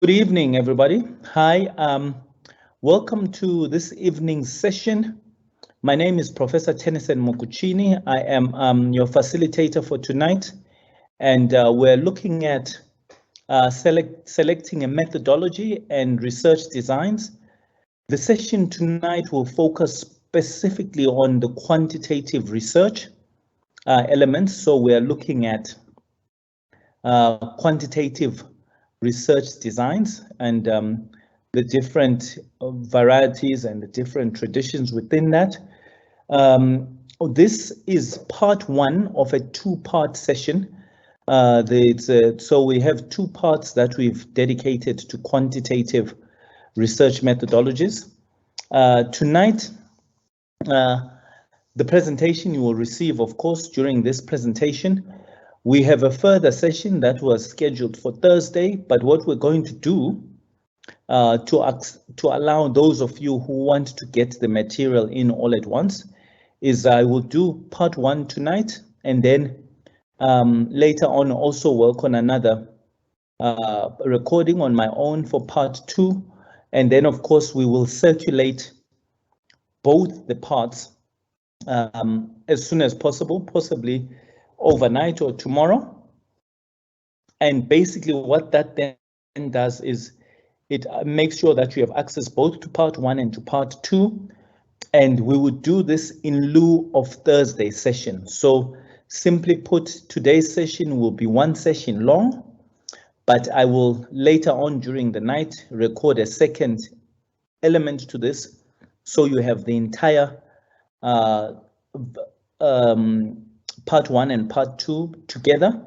Good evening, everybody. Hi, welcome to this evening's session. My name is Professor Tennyson Mokuchini. I am your facilitator for tonight, and we're looking at selecting a methodology and research designs. The session tonight will focus specifically on the quantitative research elements. So we're looking at quantitative research designs and the different varieties and the different traditions within that. This is part one of a two-part session. So we have two parts that we've dedicated to quantitative research methodologies. Tonight, the presentation you will receive, of course, during this presentation. We have a further session that was scheduled for Thursday, but what we're going to do to allow those of you who want to get the material in all at once is I will do part one tonight, and then later on also work on another recording on my own for part two. And then, of course, we will circulate both the parts as soon as possible, possibly overnight or tomorrow. And basically what that then does is it makes sure that you have access both to part one and to part two. And we would do this in lieu of Thursday's session. So simply put, today's session will be one session long, but I will later on during the night record a second element to this. So you have the entire part one and part two together,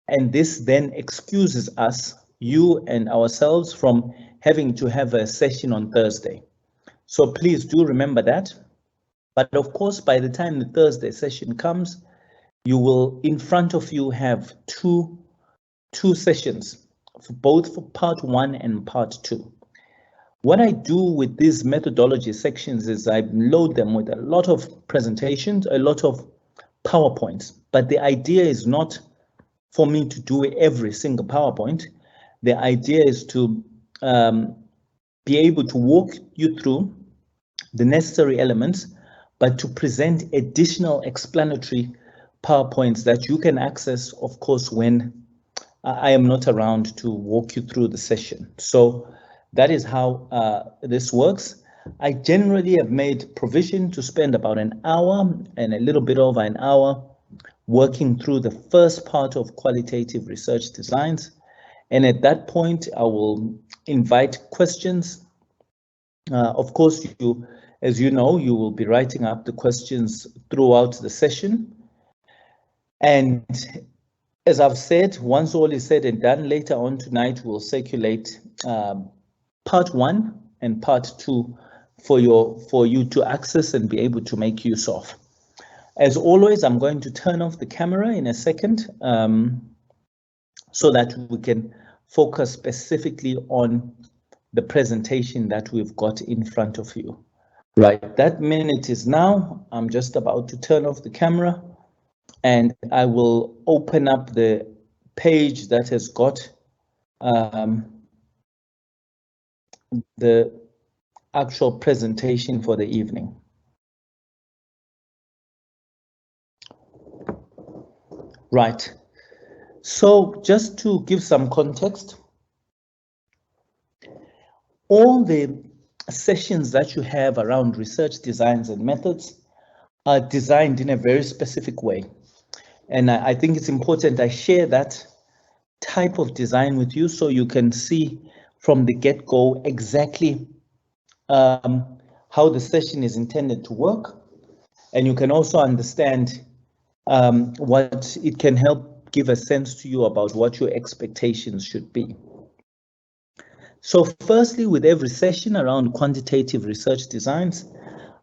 and this then excuses us, you and ourselves, from having to have a session on Thursday. So please do remember that. But of course, by the time the Thursday session comes, you will in front of you have two sessions, both for part one and part two. What I do with these methodology sections is I load them with a lot of presentations, a lot of PowerPoints, but the idea is not for me to do every single PowerPoint. The idea is to be able to walk you through the necessary elements, but to present additional explanatory PowerPoints that you can access, of course, when I am not around to walk you through the session. So that is how this works. I generally have made provision to spend about an hour and a little bit over an hour working through the first part of qualitative research designs. And at that point, I will invite questions. Of course, as you know, you will be writing up the questions throughout the session. And as I've said, once all is said and done, later on tonight, we'll circulate part one and part two for you to access and be able to make use of. As always, I'm going to turn off the camera in a second so that we can focus specifically on the presentation that we've got in front of you. Right, that minute is now. I'm just about to turn off the camera, and I will open up the page that has got the actual presentation for the evening. Right, so just to give some context, all the sessions that you have around research designs and methods are designed in a very specific way. And I think it's important I share that type of design with you so you can see from the get-go exactly how the session is intended to work. And you can also understand what it can help give a sense to you about what your expectations should be. So firstly, with every session around quantitative research designs,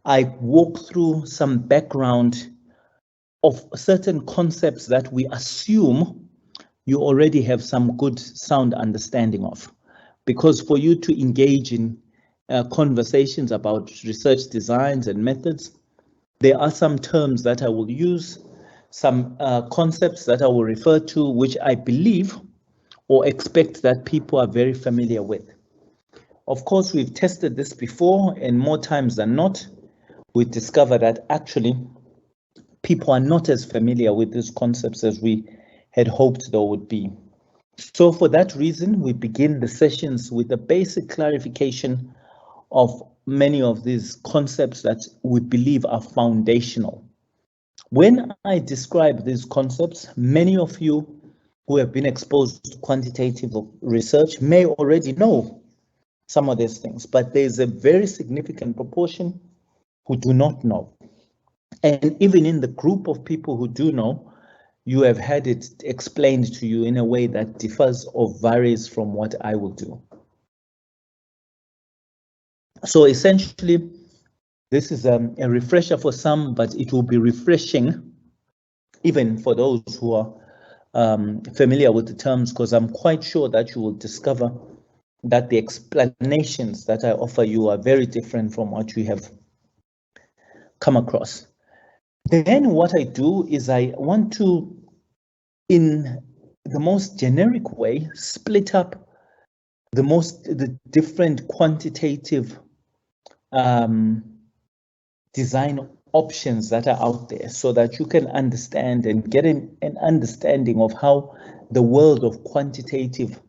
I walk through some background of certain concepts that we assume you already have some good sound understanding of. Because for you to engage in conversations about research designs and methods, there are some terms that I will use, some concepts that I will refer to, which I believe or expect that people are very familiar with. Of course, we've tested this before, and more times than not, we discover that actually people are not as familiar with these concepts as we had hoped they would be. So for that reason, we begin the sessions with a basic clarification of many of these concepts that we believe are foundational. When I describe these concepts, many of you who have been exposed to quantitative research may already know some of these things, but there's a very significant proportion who do not know. And even in the group of people who do know, you have had it explained to you in a way that differs or varies from what I will do. So essentially, this is a refresher for some, but it will be refreshing even for those who are familiar with the terms, because I'm quite sure that you will discover that the explanations that I offer you are very different from what you have come across. Then what I do is I want to, in the most generic way, split up the different quantitative design options that are out there, so that you can understand and get an understanding of how the world of quantitative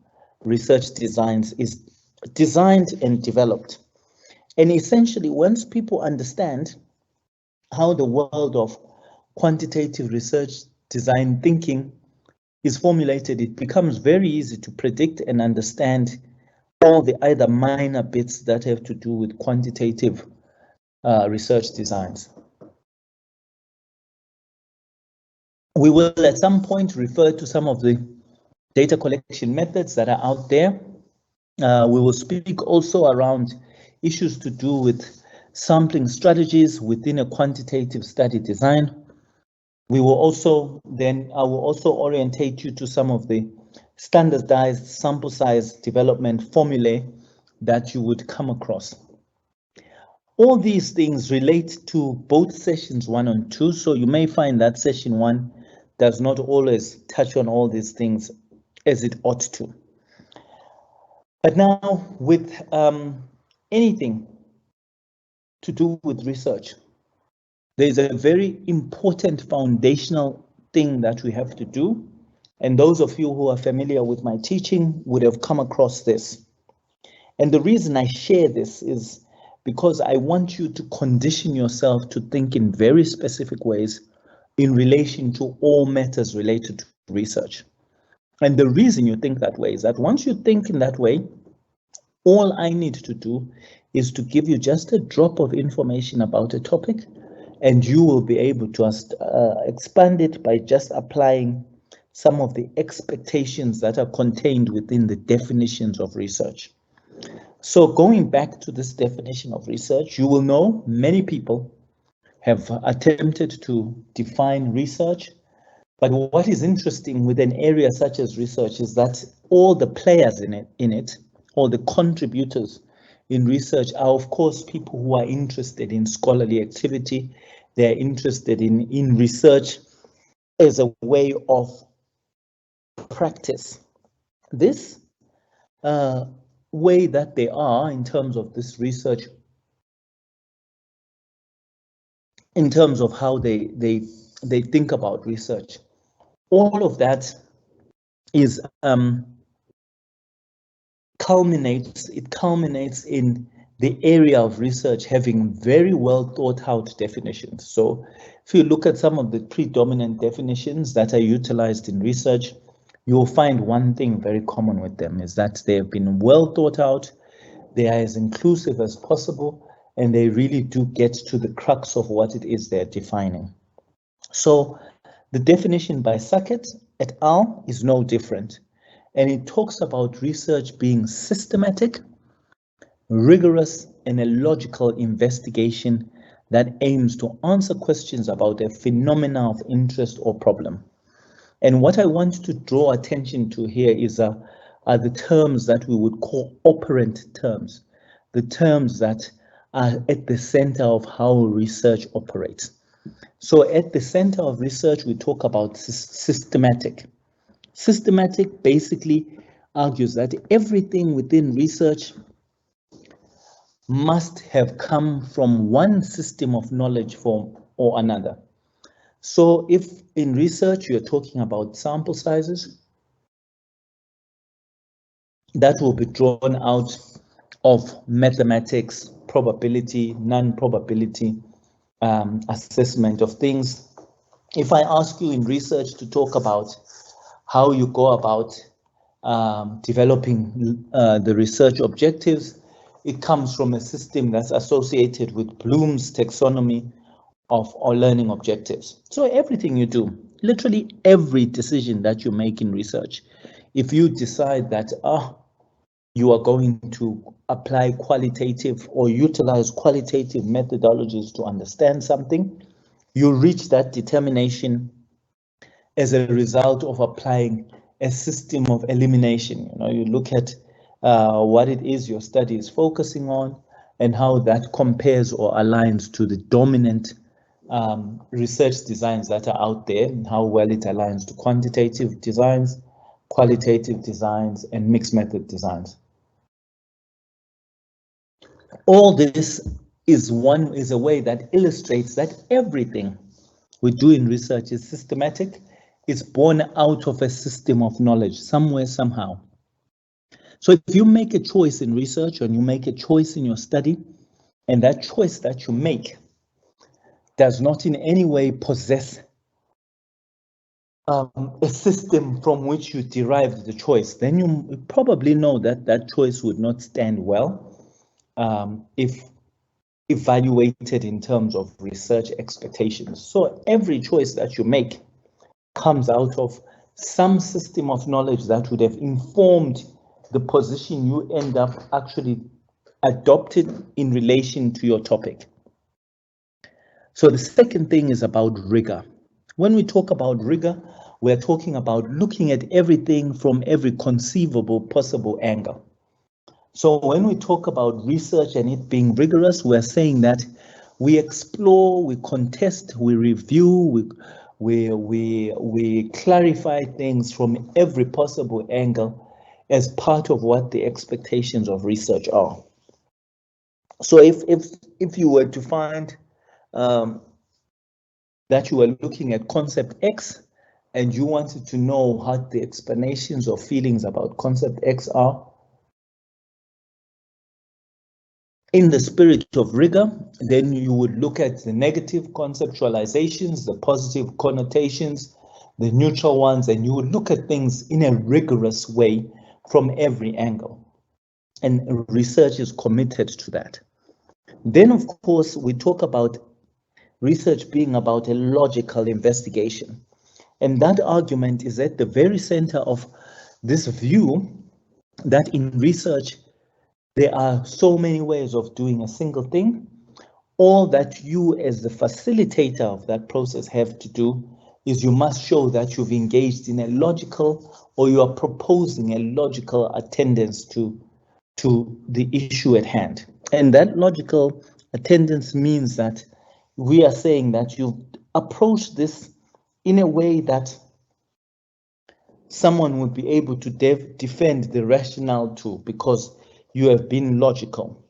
research designs is designed and developed. And essentially, once people understand how the world of quantitative research design thinking is formulated, it becomes very easy to predict and understand all the either minor bits that have to do with quantitative research designs. We will at some point refer to some of the data collection methods that are out there. We will speak also around issues to do with sampling strategies within a quantitative study design. We will also then, I will also orientate you to some of the standardized sample size development formulae that you would come across. All these things relate to both sessions 1 and 2, so you may find that session 1 does not always touch on all these things as it ought to. But now with anything to do with research, there's a very important foundational thing that we have to do. And those of you who are familiar with my teaching would have come across this. And the reason I share this is because I want you to condition yourself to think in very specific ways in relation to all matters related to research. And the reason you think that way is that once you think in that way, all I need to do is to give you just a drop of information about a topic, and you will be able to expand it by just applying some of the expectations that are contained within the definitions of research. So going back to this definition of research, you will know many people have attempted to define research. But what is interesting with an area such as research is that all the players in it, all the contributors in research are, of course, people who are interested in scholarly activity. They're interested in research as a way of practice. This way that they are in terms of this research, in terms of how they think about research, all of that is culminates in the area of research having very well thought out definitions. So if you look at some of the predominant definitions that are utilized in research, you will find one thing very common with them is that they have been well thought out, they are as inclusive as possible, and they really do get to the crux of what it is they're defining. So the definition by Sackett et al. Is no different, and it talks about research being systematic, rigorous, and a logical investigation that aims to answer questions about a phenomena of interest or problem. And what I want to draw attention to here is are the terms that we would call operant terms, the terms that are at the center of how research operates. So at the center of research, we talk about systematic. Systematic basically argues that everything within research must have come from one system of knowledge form or another. So if in research you're talking about sample sizes, that will be drawn out of mathematics, probability, non-probability assessment of things. If I ask you in research to talk about how you go about developing the research objectives, it comes from a system that's associated with Bloom's taxonomy of our learning objectives. So everything you do, literally every decision that you make in research, if you decide that you are going to apply qualitative or utilize qualitative methodologies to understand something, you reach that determination as a result of applying a system of elimination. You look at what it is your study is focusing on and how that compares or aligns to the dominant research designs that are out there, and how well it aligns to quantitative designs, qualitative designs, and mixed method designs. All this is a way that illustrates that everything we do in research is systematic. It's born out of a system of knowledge somewhere, somehow. So if you make a choice in research and you make a choice in your study, and that choice that you make does not in any way possess a system from which you derived the choice, then you probably know that that choice would not stand well if evaluated in terms of research expectations. So every choice that you make comes out of some system of knowledge that would have informed the position you end up actually adopted in relation to your topic. So the second thing is about rigor. When we talk about rigor, we're talking about looking at everything from every conceivable possible angle. So when we talk about research and it being rigorous, we're saying that we explore, we contest, we review, we clarify things from every possible angle as part of what the expectations of research are. So if you were to find that you were looking at concept X and you wanted to know what the explanations or feelings about concept X are, in the spirit of rigor, then you would look at the negative conceptualizations, the positive connotations, the neutral ones, and you would look at things in a rigorous way from every angle. And research is committed to that. Then, of course, we talk about research being about a logical investigation. And that argument is at the very center of this view that in research, there are so many ways of doing a single thing. All that you as the facilitator of that process have to do is you must show that you've engaged in a logical, or you are proposing a logical attendance to the issue at hand. And that logical attendance means that we are saying that you approach this in a way that someone would be able to defend the rationale to, because you have been logical.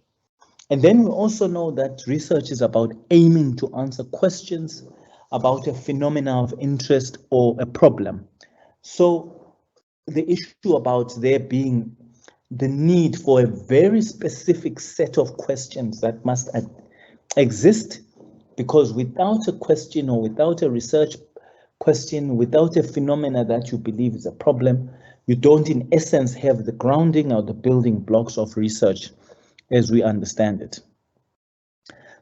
And then we also know that research is about aiming to answer questions about a phenomena of interest or a problem. So the issue about there being the need for a very specific set of questions that must exist, because without a question or without a research question, without a phenomena that you believe is a problem, you don't in essence have the grounding or the building blocks of research as we understand it.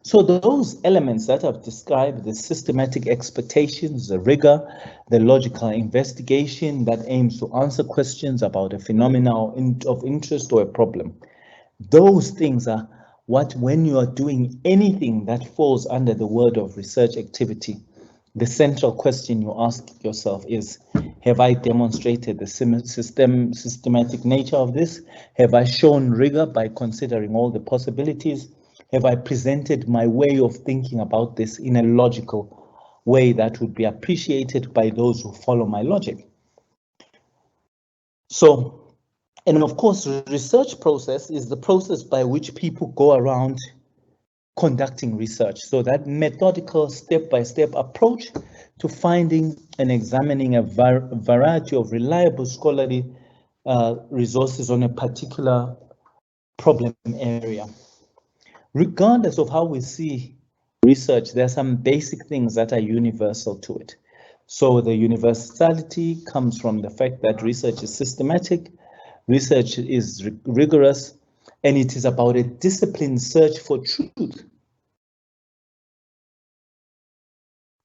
So those elements that I've described, the systematic expectations, the rigor, the logical investigation that aims to answer questions about a phenomena of interest or a problem, those things are what, when you are doing anything that falls under the word of research activity, the central question you ask yourself is, have I demonstrated the systematic nature of this? Have I shown rigor by considering all the possibilities? Have I presented my way of thinking about this in a logical way that would be appreciated by those who follow my logic? So And of course, the research process is the process by which people go around conducting research. So that methodical step-by-step approach to finding and examining a variety of reliable scholarly resources on a particular problem area. Regardless of how we see research, there are some basic things that are universal to it. So the universality comes from the fact that research is systematic, research is rigorous, and it is about a disciplined search for truth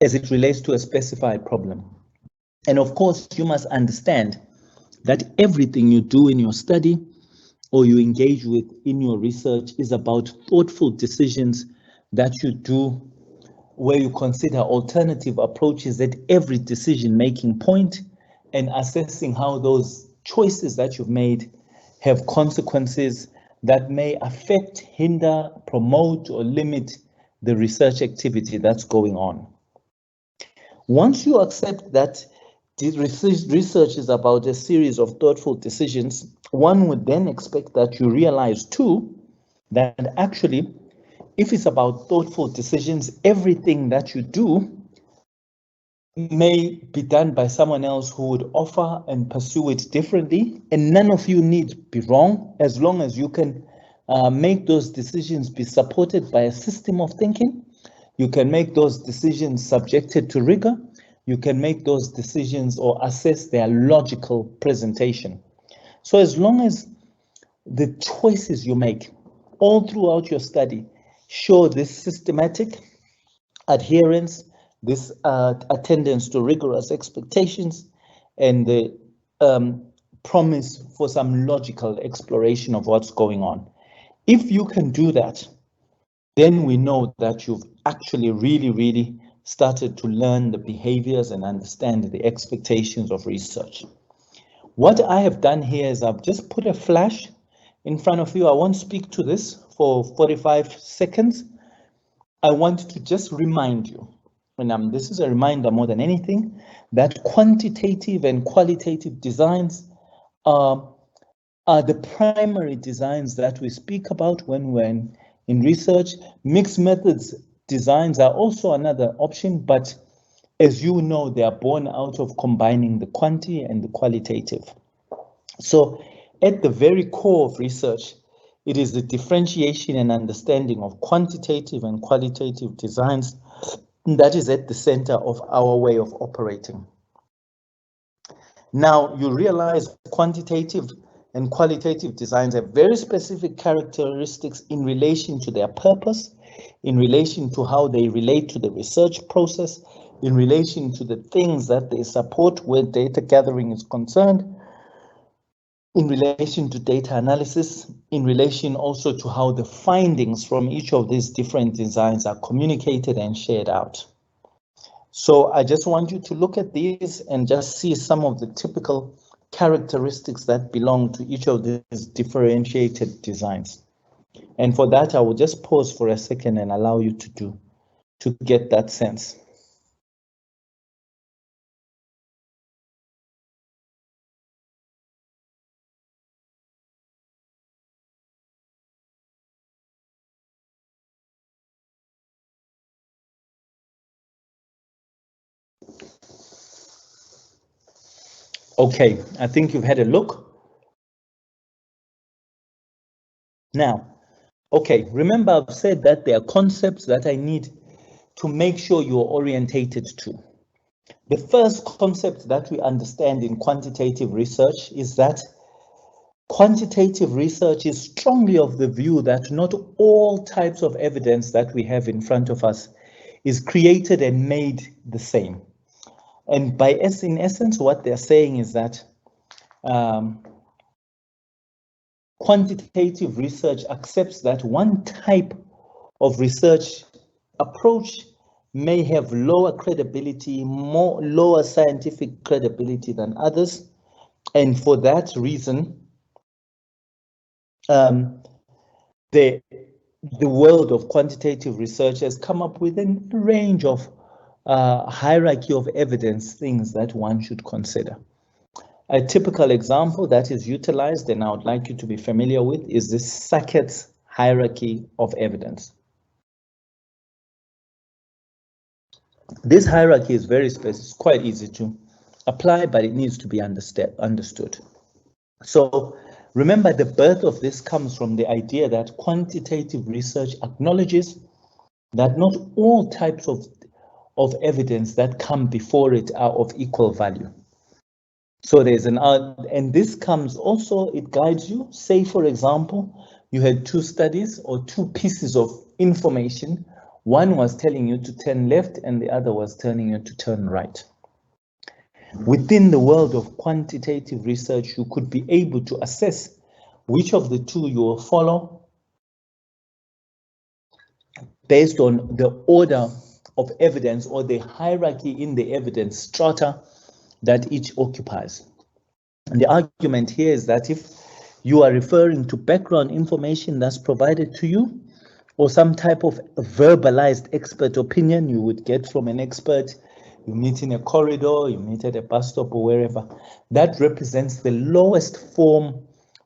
as it relates to a specified problem. And of course, you must understand that everything you do in your study or you engage with in your research is about thoughtful decisions that you do where you consider alternative approaches at every decision-making point and assessing how those choices that you've made have consequences that may affect, hinder, promote, or limit the research activity that's going on. Once you accept that research is about a series of thoughtful decisions, one would then expect that you realize too that actually, if it's about thoughtful decisions, everything that you do may be done by someone else who would offer and pursue it differently, and none of you need be wrong as long as you can make those decisions be supported by a system of thinking. You can make those decisions subjected to rigor. You can make those decisions or assess their logical presentation. So as long as the choices you make all throughout your study show this systematic adherence, this attendance to rigorous expectations, and the promise for some logical exploration of what's going on. If you can do that, then we know that you've actually really started to learn the behaviors and understand the expectations of research. What I have done here is I've just put a flash in front of you. I won't speak to this for 45 seconds. I want to just remind you, and this is a reminder more than anything, that quantitative and qualitative designs are the primary designs that we speak about when we're in research. Mixed methods designs are also another option, but as you know, they are born out of combining the quantity and the qualitative. So at the very core of research, it is the differentiation and understanding of quantitative and qualitative designs that is at the center of our way of operating. Now, you realize quantitative and qualitative designs have very specific characteristics in relation to their purpose, in relation to how they relate to the research process, in relation to the things that they support where data gathering is concerned, in relation to data analysis, in relation also to how the findings from each of these different designs are communicated and shared out. So I just want you to look at these and just see some of the typical characteristics that belong to each of these differentiated designs. And for that, I will just pause for a second and allow you to get that sense. Okay, I think you've had a look. Now, okay, remember I've said that there are concepts that I need to make sure you're orientated to. The first concept that we understand in quantitative research is that quantitative research is strongly of the view that not all types of evidence that we have in front of us is created and made the same. And in essence, what they're saying is that quantitative research accepts that one type of research approach may have lower credibility, lower scientific credibility than others. And for that reason, the world of quantitative research has come up with a range of hierarchy of evidence things that one should consider. A typical example that is utilized, and I would like you to be familiar with, is this Sackett's hierarchy of evidence. This hierarchy is very specific, it's quite easy to apply, but it needs to be understood. So remember, the birth of this comes from the idea that quantitative research acknowledges that not all types of evidence that come before it are of equal value. So there's and this comes also, it guides you. Say, for example, you had two studies or two pieces of information. One was telling you to turn left and the other was telling you to turn right. Within the world of quantitative research, you could be able to assess which of the two you will follow based on the order of evidence or the hierarchy in the evidence strata that each occupies. And the argument here is that if you are referring to background information that's provided to you, or some type of verbalized expert opinion you would get from an expert, you meet in a corridor, you meet at a bus stop or wherever, that represents the lowest form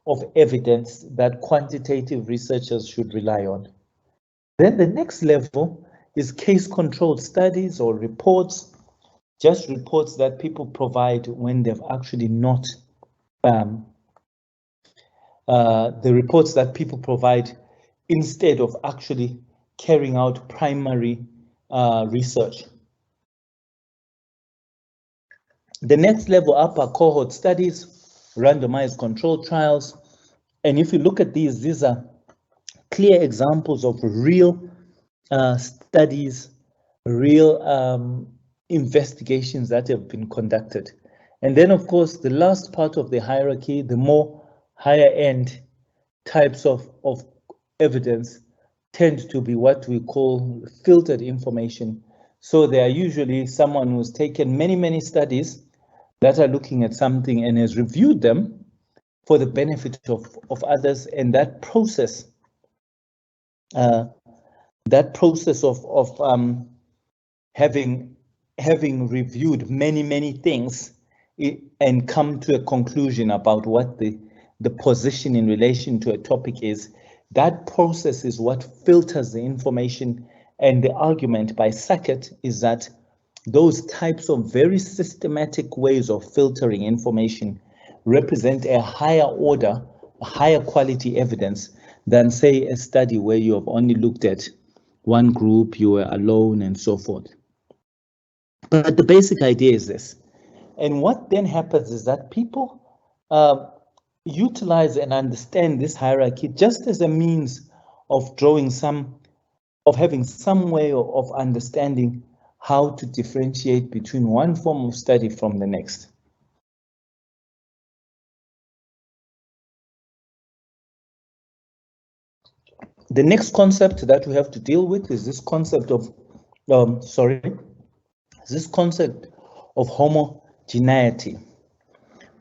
of evidence that quantitative researchers should rely on. Then the next level is case-controlled studies or reports, just reports that people provide when they've actually not, the reports that people provide instead of actually carrying out primary research. The next level up are cohort studies, randomized controlled trials. And if you look at these are clear examples of real studies, real investigations that have been conducted. And then, of course, the last part of the hierarchy, the more higher end types of evidence tend to be what we call filtered information. So they are usually someone who's taken many studies that are looking at something and has reviewed them for the benefit of others, and that process of having reviewed many things and come to a conclusion about what the position in relation to a topic is, that process is what filters the information. And the argument by Sackett is that those types of very systematic ways of filtering information represent a higher order, a higher quality evidence than, say, a study where you have only looked at one group, you were alone, and so forth. But the basic idea is this. And what then happens is that people utilize and understand this hierarchy just as a means of having some way of understanding how to differentiate between one form of study from the next. The next concept that we have to deal with is this concept of, homogeneity.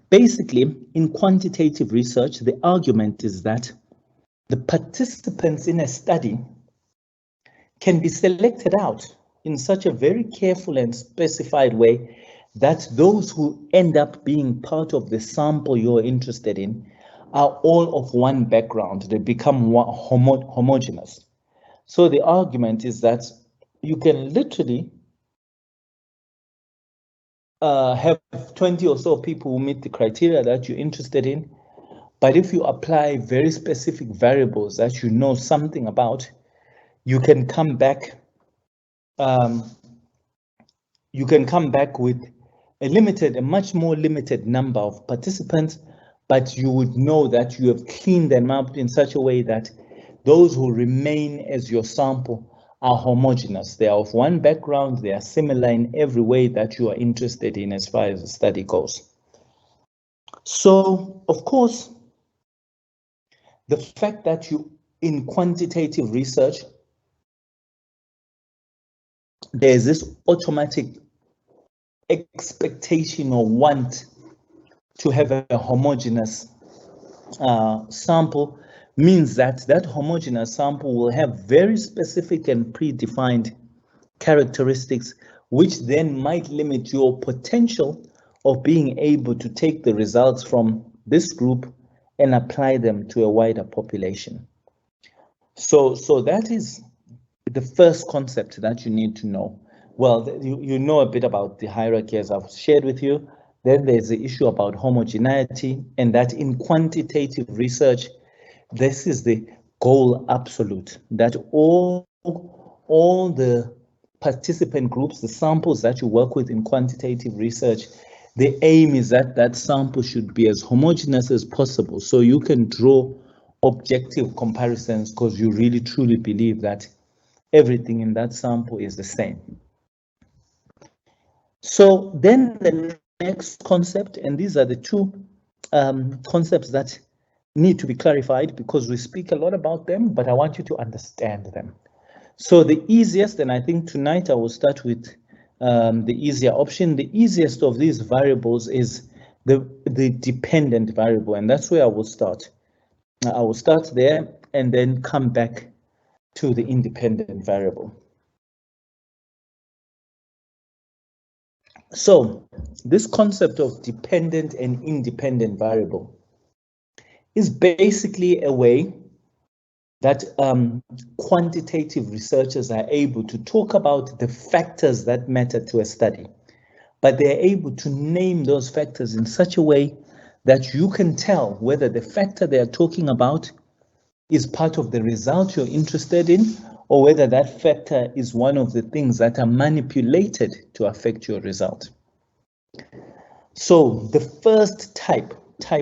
Basically, in quantitative research, the argument is that the participants in a study can be selected out in such a very careful and specified way that those who end up being part of the sample you're interested in are all of one background. They become homogeneous. So the argument is that you can literally have 20 or so people who meet the criteria that you're interested in, but if you apply very specific variables that you know something about, you can come back with a much more limited number of participants, but you would know that you have cleaned them up in such a way that those who remain as your sample are homogeneous. They are of one background, they are similar in every way that you are interested in as far as the study goes. So, of course, the fact that in quantitative research, there's this automatic expectation or want to have a homogeneous sample means that homogeneous sample will have very specific and predefined characteristics, which then might limit your potential of being able to take the results from this group and apply them to a wider population. So that is the first concept that you need to know. Well, you know a bit about the hierarchy as I've shared with you. Then there's the issue about homogeneity, and that in quantitative research, this is the goal absolute, that all the participant groups, the samples that you work with in quantitative research, the aim is that that sample should be as homogeneous as possible, so you can draw objective comparisons because you really truly believe that everything in that sample is the same. So then the next concept, and these are the two concepts that need to be clarified because we speak a lot about them, but I want you to understand them. So the easiest, and I think tonight I will start with the easier option. The easiest of these variables is the dependent variable, and that's where I will start. I will start there and then come back to the independent variable. So this concept of dependent and independent variable is basically a way that quantitative researchers are able to talk about the factors that matter to a study, but they're able to name those factors in such a way that you can tell whether the factor they're talking about is part of the result you're interested in, or whether that factor is one of the things that are manipulated to affect your result. So the first type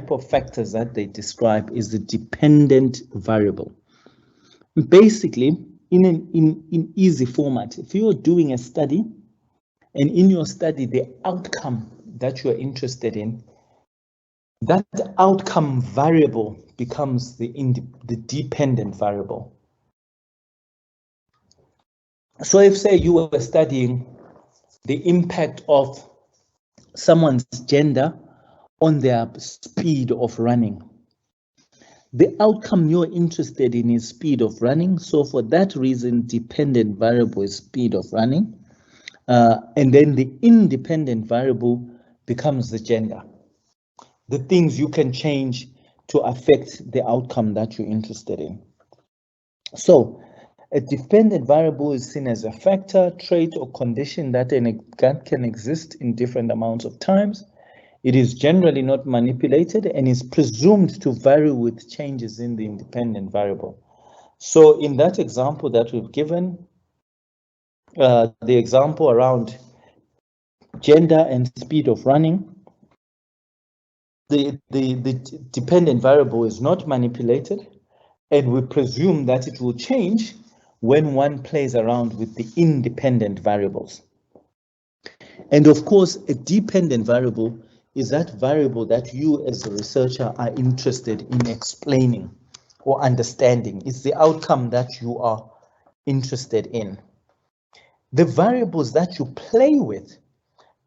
of factors that they describe is the dependent variable. Basically, in easy format, if you're doing a study, and in your study, the outcome that you're interested in, that outcome variable becomes the dependent variable. So if, say, you were studying the impact of someone's gender on their speed of running, the outcome you're interested in is speed of running. So for that reason, dependent variable is speed of running. And then the independent variable becomes the gender. The things you can change to affect the outcome that you're interested in. So a dependent variable is seen as a factor, trait, or condition that can exist in different amounts of times. It is generally not manipulated and is presumed to vary with changes in the independent variable. So in that example that we've given, the example around gender and speed of running, the dependent variable is not manipulated, and we presume that it will change when one plays around with the independent variables. And of course, a dependent variable is that variable that you as a researcher are interested in explaining or understanding. It's the outcome that you are interested in. The variables that you play with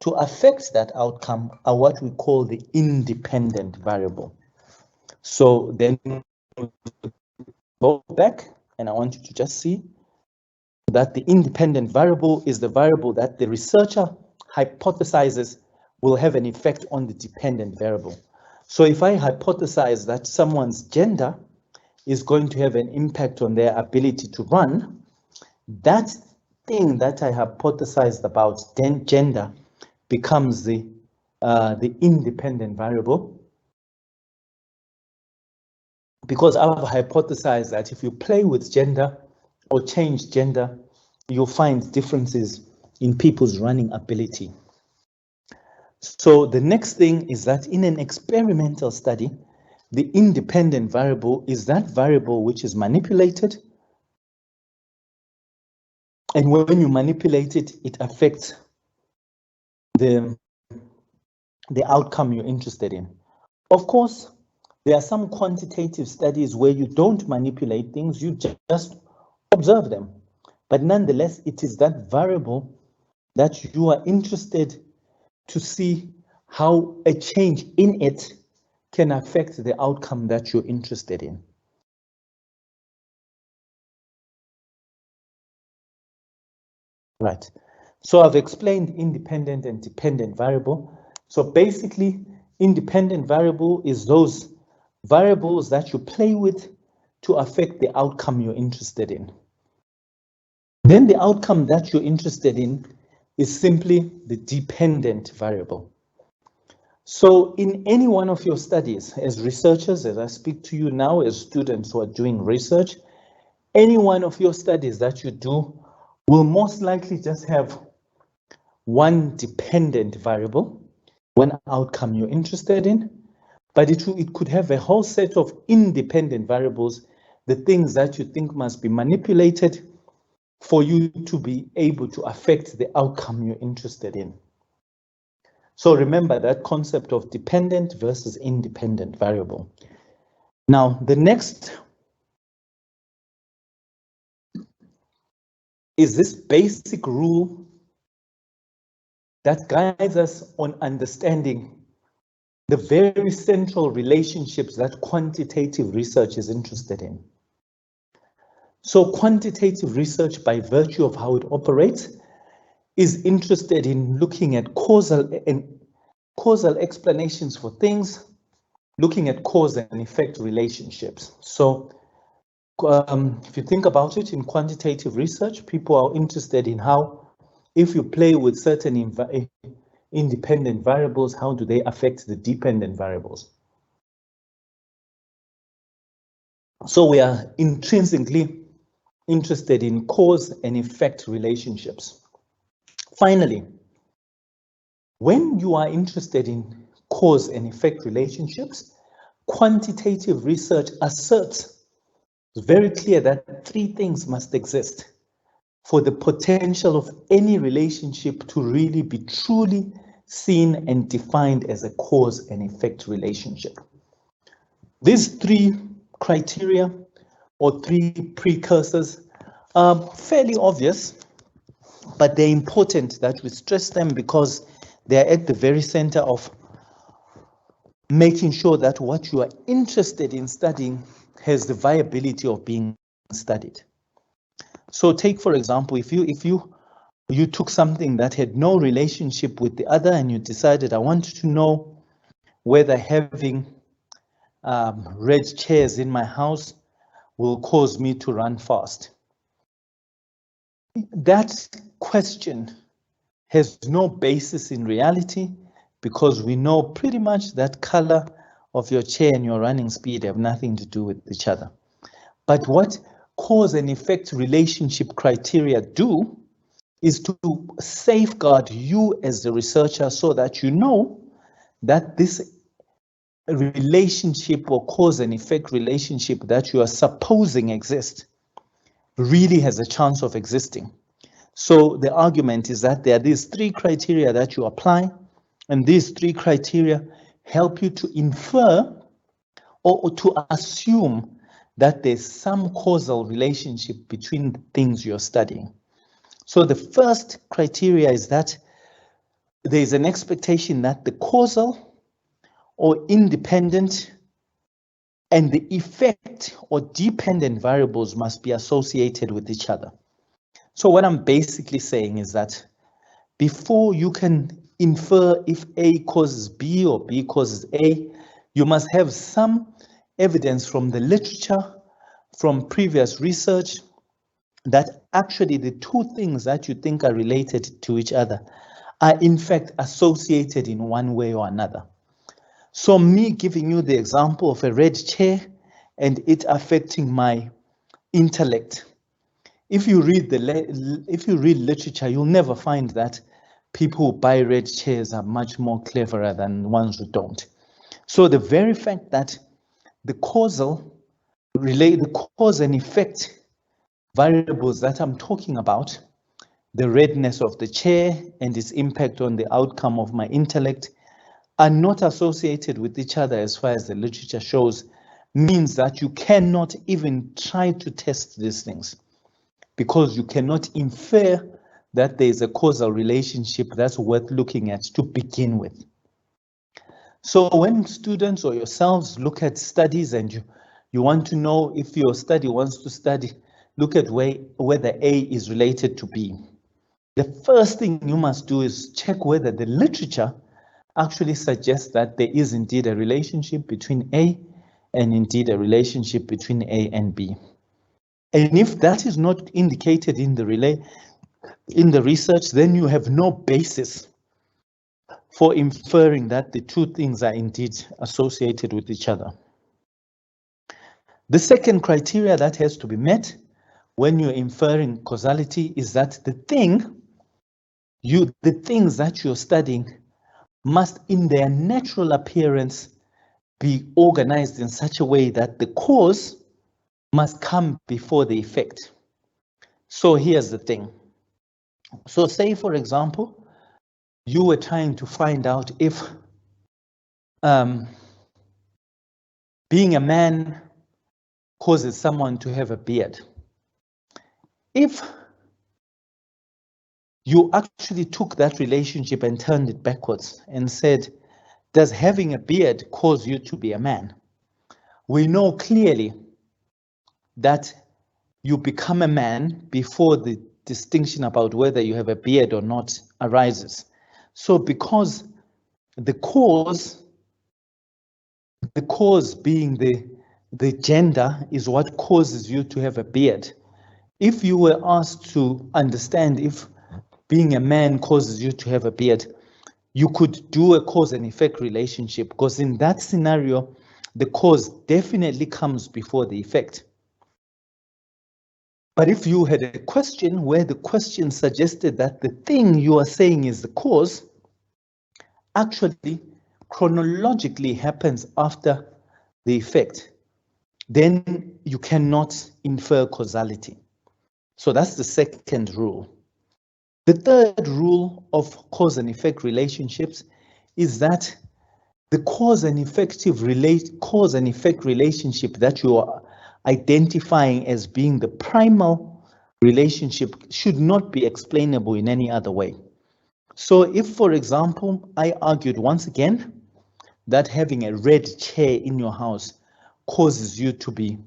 to affect that outcome are what we call the independent variable. So then go back, and I want you to just see that the independent variable is the variable that the researcher hypothesizes will have an effect on the dependent variable. So if I hypothesize that someone's gender is going to have an impact on their ability to run, that thing that I hypothesized about then gender becomes the independent variable, because I've hypothesized that if you play with gender or change gender, you'll find differences in people's running ability. So the next thing is that in an experimental study, the independent variable is that variable which is manipulated. And when you manipulate it, it affects the outcome you're interested in. Of course, there are some quantitative studies where you don't manipulate things, you just observe them. But nonetheless, it is that variable that you are interested to see how a change in it can affect the outcome that you're interested in. Right. So I've explained independent and dependent variable. So basically, independent variable is those variables that you play with to affect the outcome you're interested in. Then the outcome that you're interested in is simply the dependent variable. So in any one of your studies, as researchers, as I speak to you now, as students who are doing research, any one of your studies that you do will most likely just have one dependent variable, one outcome you're interested in, but it could have a whole set of independent variables, the things that you think must be manipulated for you to be able to affect the outcome you're interested in. So remember that concept of dependent versus independent variable. Now, the next is this basic rule that guides us on understanding the very central relationships that quantitative research is interested in. So quantitative research, by virtue of how it operates, is interested in looking at causal explanations for things, looking at cause and effect relationships. So if you think about it, in quantitative research, people are interested in how, if you play with certain independent variables, how do they affect the dependent variables? So we are intrinsically interested in cause and effect relationships. Finally, when you are interested in cause and effect relationships, quantitative research asserts, it's very clear that three things must exist for the potential of any relationship to really be truly seen and defined as a cause and effect relationship. These three criteria or three precursors are fairly obvious, but they're important that we stress them because they're at the very center of making sure that what you are interested in studying has the viability of being studied. So take, for example, if you took something that had no relationship with the other and you decided, I want to know whether having red chairs in my house will cause me to run fast. That question has no basis in reality because we know pretty much that color of your chair and your running speed have nothing to do with each other. But what cause and effect relationship criteria do is to safeguard you as the researcher so that you know that this relationship or cause and effect relationship that you are supposing exists really has a chance of existing. So the argument is that there are these three criteria that you apply, and these three criteria help you to infer or to assume that there's some causal relationship between the things you're studying. So the first criteria is that there's an expectation that the causal or independent and the effect or dependent variables must be associated with each other. So what I'm basically saying is that before you can infer if A causes B or B causes A, you must have some evidence from the literature, from previous research, that actually the two things that you think are related to each other are in fact associated in one way or another. So me giving you the example of a red chair and it affecting my intellect. If you read literature, you'll never find that people who buy red chairs are much more cleverer than ones who don't. So the very fact that the cause and effect variables that I'm talking about, the redness of the chair and its impact on the outcome of my intellect, are not associated with each other as far as the literature shows, means that you cannot even try to test these things because you cannot infer that there is a causal relationship that's worth looking at to begin with. So when students or yourselves look at studies and you want to know if your study wants to study, look at whether A is related to B. The first thing you must do is check whether the literature actually suggests that there is indeed a relationship between A and indeed a relationship between A and B. And if that is not indicated in the research, then you have no basis for inferring that the two things are indeed associated with each other. The second criteria that has to be met when you're inferring causality is that the things that you're studying must, in their natural appearance, be organized in such a way that the cause must come before the effect. So here's the thing. So say, for example, you were trying to find out if being a man causes someone to have a beard. If you actually took that relationship and turned it backwards and said, does having a beard cause you to be a man? We know clearly that you become a man before the distinction about whether you have a beard or not arises. So because the cause being the gender is what causes you to have a beard. If you were asked to understand if being a man causes you to have a beard, you could do a cause and effect relationship, because in that scenario, the cause definitely comes before the effect. But if you had a question where the question suggested that the thing you are saying is the cause, actually chronologically happens after the effect, then you cannot infer causality. So that's the second rule. The third rule of cause and effect relationships is that the cause and effect relationship that you are identifying as being the primal relationship should not be explainable in any other way. So if, for example, I argued once again that having a red chair in your house causes you to be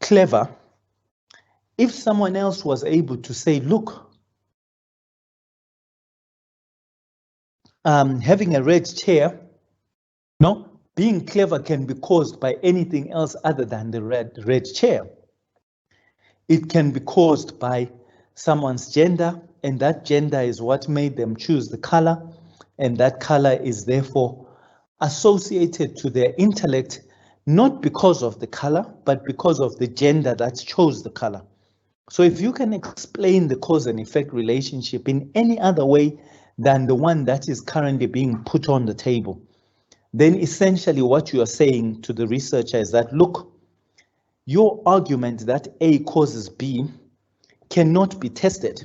clever, if someone else was able to say, look, having a red chair, being clever can be caused by anything else other than the red chair. It can be caused by someone's gender, and that gender is what made them choose the color, and that color is therefore associated to their intellect, not because of the color, but because of the gender that chose the color. So if you can explain the cause and effect relationship in any other way than the one that is currently being put on the table, then essentially what you are saying to the researcher is that, look, your argument that A causes B cannot be tested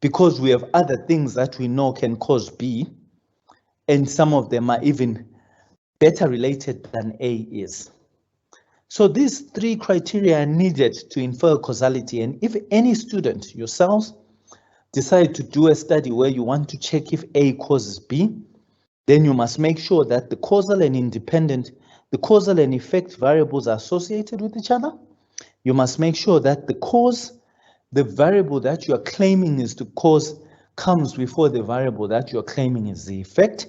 because we have other things that we know can cause B, and some of them are even better related than A is. So these three criteria are needed to infer causality, and if any student, yourselves, decide to do a study where you want to check if A causes B, then you must make sure that the causal and effect variables are associated with each other. You must make sure that the variable that you are claiming is the cause comes before the variable that you are claiming is the effect.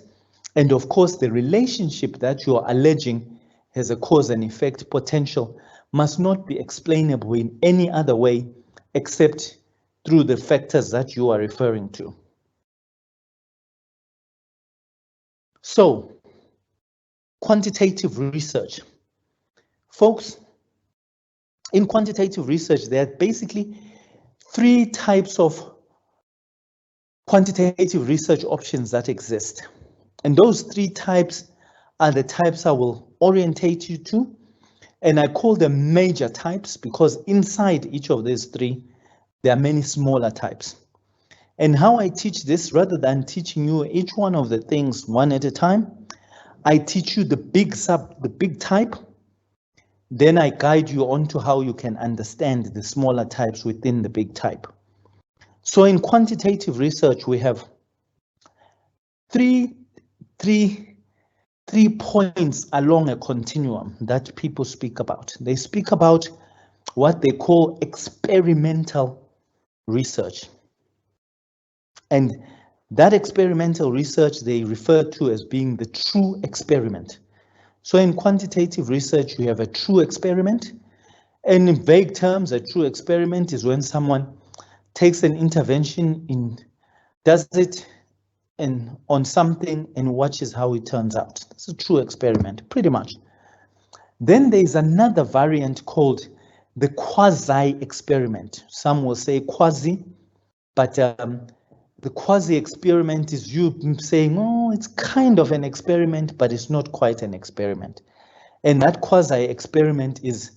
And of course, the relationship that you are alleging has a cause and effect potential must not be explainable in any other way except through the factors that you are referring to. So, quantitative research. Folks, in quantitative research, there are basically three types of quantitative research options that exist. And those three types are the types I will orientate you to. And I call them major types because inside each of these three, there are many smaller types. And how I teach this, rather than teaching you each one of the things one at a time, I teach you the big type. Then I guide you on to how you can understand the smaller types within the big type. So in quantitative research, we have three points along a continuum that people speak about. They speak about what they call experimental research. And That experimental research they refer to as being the true experiment. So in quantitative research, we have a true experiment. And in vague terms, a true experiment is when someone takes an intervention, does it on something and watches how it turns out. It's a true experiment, pretty much. Then there's another variant called the quasi-experiment. Some will say quasi, but the quasi-experiment is you saying, oh, it's kind of an experiment, but it's not quite an experiment. And that quasi-experiment is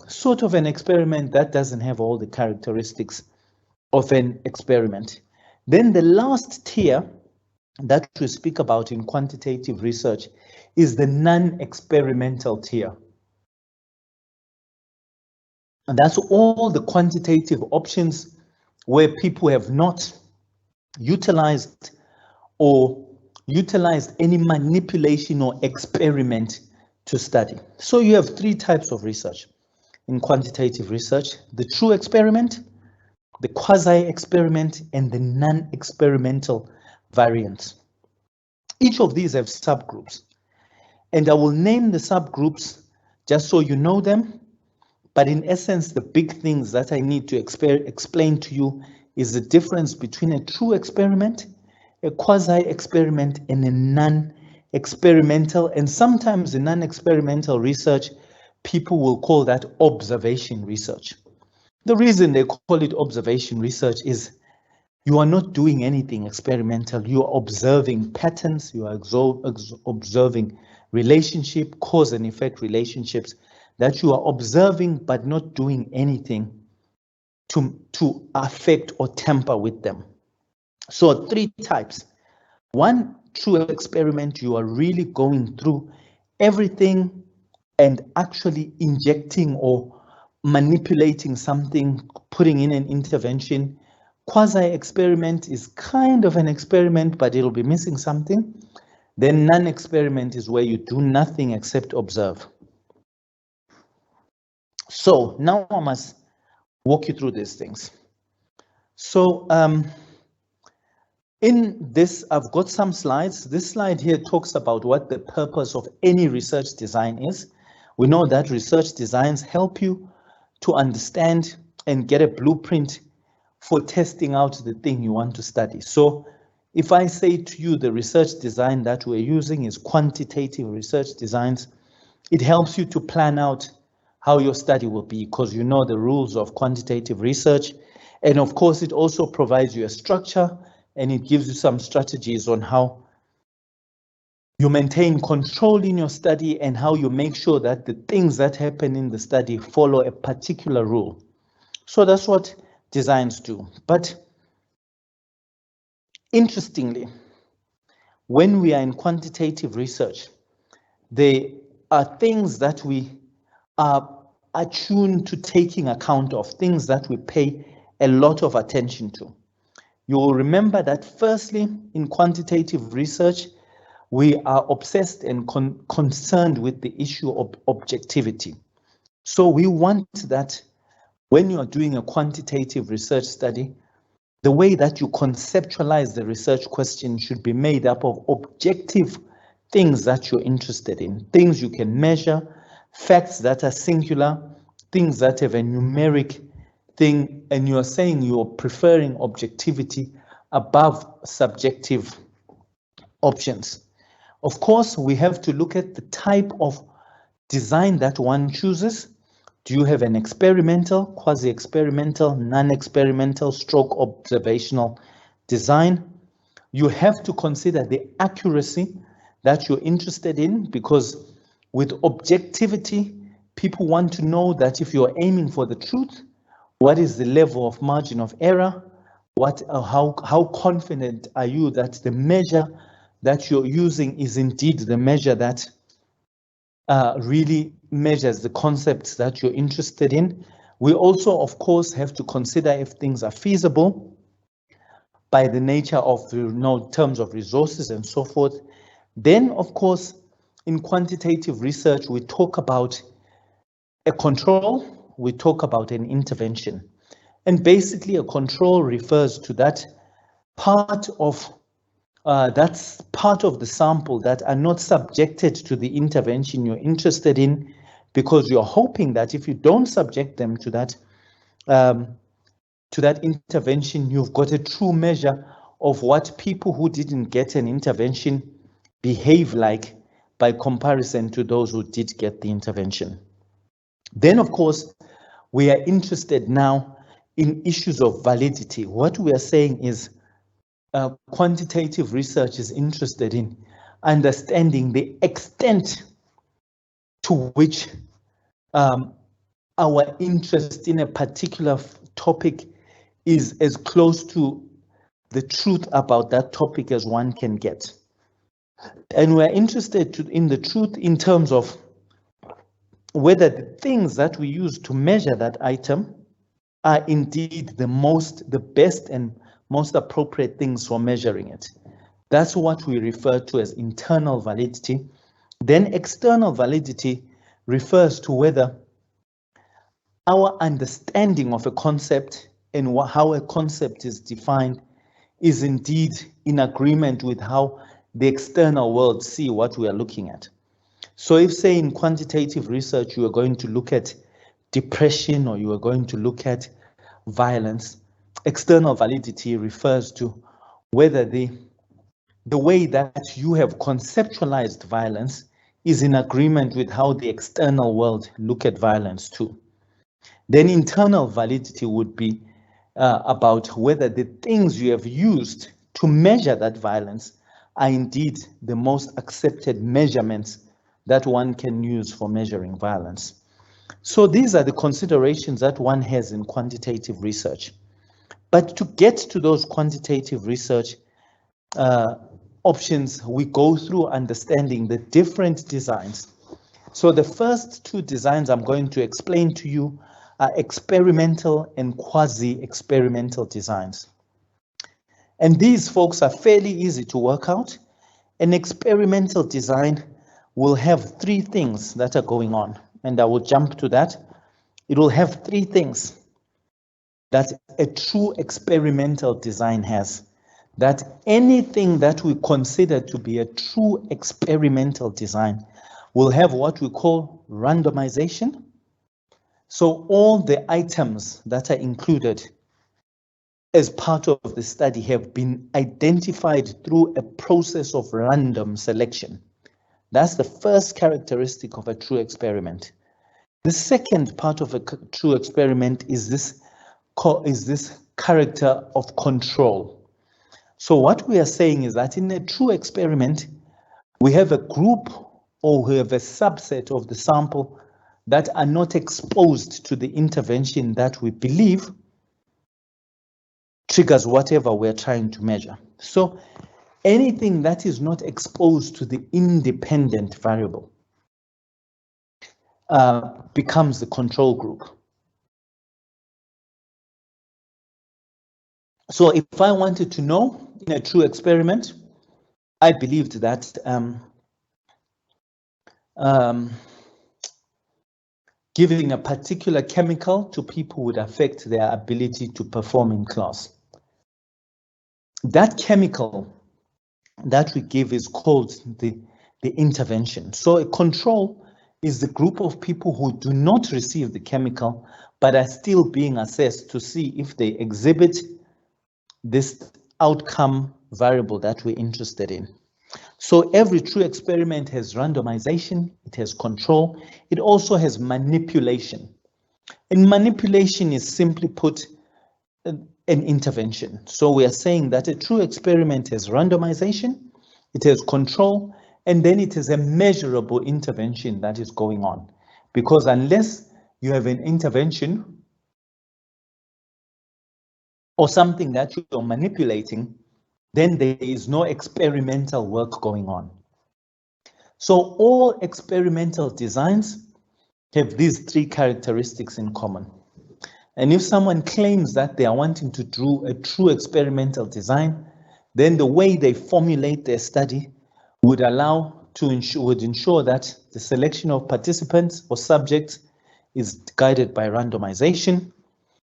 sort of an experiment that doesn't have all the characteristics of an experiment. Then the last tier that we speak about in quantitative research is the non-experimental tier. And that's all the quantitative options where people have not utilized any manipulation or experiment to study. So you have three types of research in quantitative research: the true experiment, the quasi-experiment, and the non-experimental variants. Each of these have subgroups, and I will name the subgroups just so you know them. But in essence, the big things that I need to explain to you is the difference between a true experiment, a quasi-experiment, and a non-experimental. And sometimes the non-experimental research, people will call that observation research. The reason they call it observation research is you are not doing anything experimental. You are observing patterns. You are observing relationship, cause and effect relationships that you are observing, but not doing anything to affect or tamper with them. So three types. One, true experiment, you are really going through everything and actually injecting or manipulating something, putting in an intervention. Quasi-experiment is kind of an experiment, but it'll be missing something. Then non-experiment is where you do nothing except observe. So now I must walk you through these things. So in this, I've got some slides. This slide here talks about what the purpose of any research design is. We know that research designs help you to understand and get a blueprint for testing out the thing you want to study. So if I say to you the research design that we're using is quantitative research designs, it helps you to plan out how your study will be, because you know the rules of quantitative research. And of course, it also provides you a structure, and it gives you some strategies on how you maintain control in your study and how you make sure that the things that happen in the study follow a particular rule. So that's what designs do. But interestingly, when we are in quantitative research, there are things that we are attuned to taking account of, things that we pay a lot of attention to. You will remember that firstly, in quantitative research, we are obsessed and concerned with the issue of objectivity. So we want that when you are doing a quantitative research study, the way that you conceptualize the research question should be made up of objective things that you're interested in, things you can measure, facts that are singular, things that have a numeric thing, and you're saying you're preferring objectivity above subjective options. Of course, we have to look at the type of design that one chooses. Do you have an experimental, quasi-experimental, non-experimental, stroke observational design? You have to consider the accuracy that you're interested in, because with objectivity, people want to know that if you're aiming for the truth, what is the level of margin of error? How confident are you that the measure that you're using is indeed the measure that really measures the concepts that you're interested in? We also, of course, have to consider if things are feasible by the nature of the terms of resources and so forth. Then, of course, in quantitative research, we talk about a control, we talk about an intervention. And basically, a control refers to that part of that's part of the sample that are not subjected to the intervention you're interested in, because you're hoping that if you don't subject them to that intervention, you've got a true measure of what people who didn't get an intervention behave like by comparison to those who did get the intervention. Then, of course, we are interested now in issues of validity. What we are saying is quantitative research is interested in understanding the extent to which our interest in a particular topic is as close to the truth about that topic as one can get. And we're interested in the truth in terms of whether the things that we use to measure that item are indeed the best and most appropriate things for measuring it. That's what we refer to as internal validity. Then external validity refers to whether our understanding of a concept and how a concept is defined is indeed in agreement with how the external world see what we are looking at. So if, say, in quantitative research, you are going to look at depression or you are going to look at violence, external validity refers to whether the way that you have conceptualized violence is in agreement with how the external world look at violence too. Then internal validity would be about whether the things you have used to measure that violence are indeed the most accepted measurements that one can use for measuring violence. So these are the considerations that one has in quantitative research. But to get to those quantitative research options, we go through understanding the different designs. So the first two designs I'm going to explain to you are experimental and quasi-experimental designs. And these, folks, are fairly easy to work out. An experimental design will have three things that are going on, and I will jump to that. It will have three things that a true experimental design has. That anything that we consider to be a true experimental design will have what we call randomization. So all the items that are included as part of the study have been identified through a process of random selection. That's the first characteristic of a true experiment. The second part of a true experiment is this character of control. So what we are saying is that in a true experiment, we have a group or we have a subset of the sample that are not exposed to the intervention that we believe triggers whatever we're trying to measure. So anything that is not exposed to the independent variable becomes the control group. So if I wanted to know in a true experiment, I believed that giving a particular chemical to people would affect their ability to perform in class. That chemical that we give is called the intervention. So a control is the group of people who do not receive the chemical, but are still being assessed to see if they exhibit this outcome variable that we're interested in. So every true experiment has randomization, it has control, it also has manipulation. And manipulation is simply put an intervention. So we are saying that a true experiment has randomization, it has control, and then it is a measurable intervention that is going on. Because unless you have an intervention or something that you're manipulating, then there is no experimental work going on. So all experimental designs have these three characteristics in common. And if someone claims that they are wanting to do a true experimental design, then the way they formulate their study would ensure that the selection of participants or subjects is guided by randomization.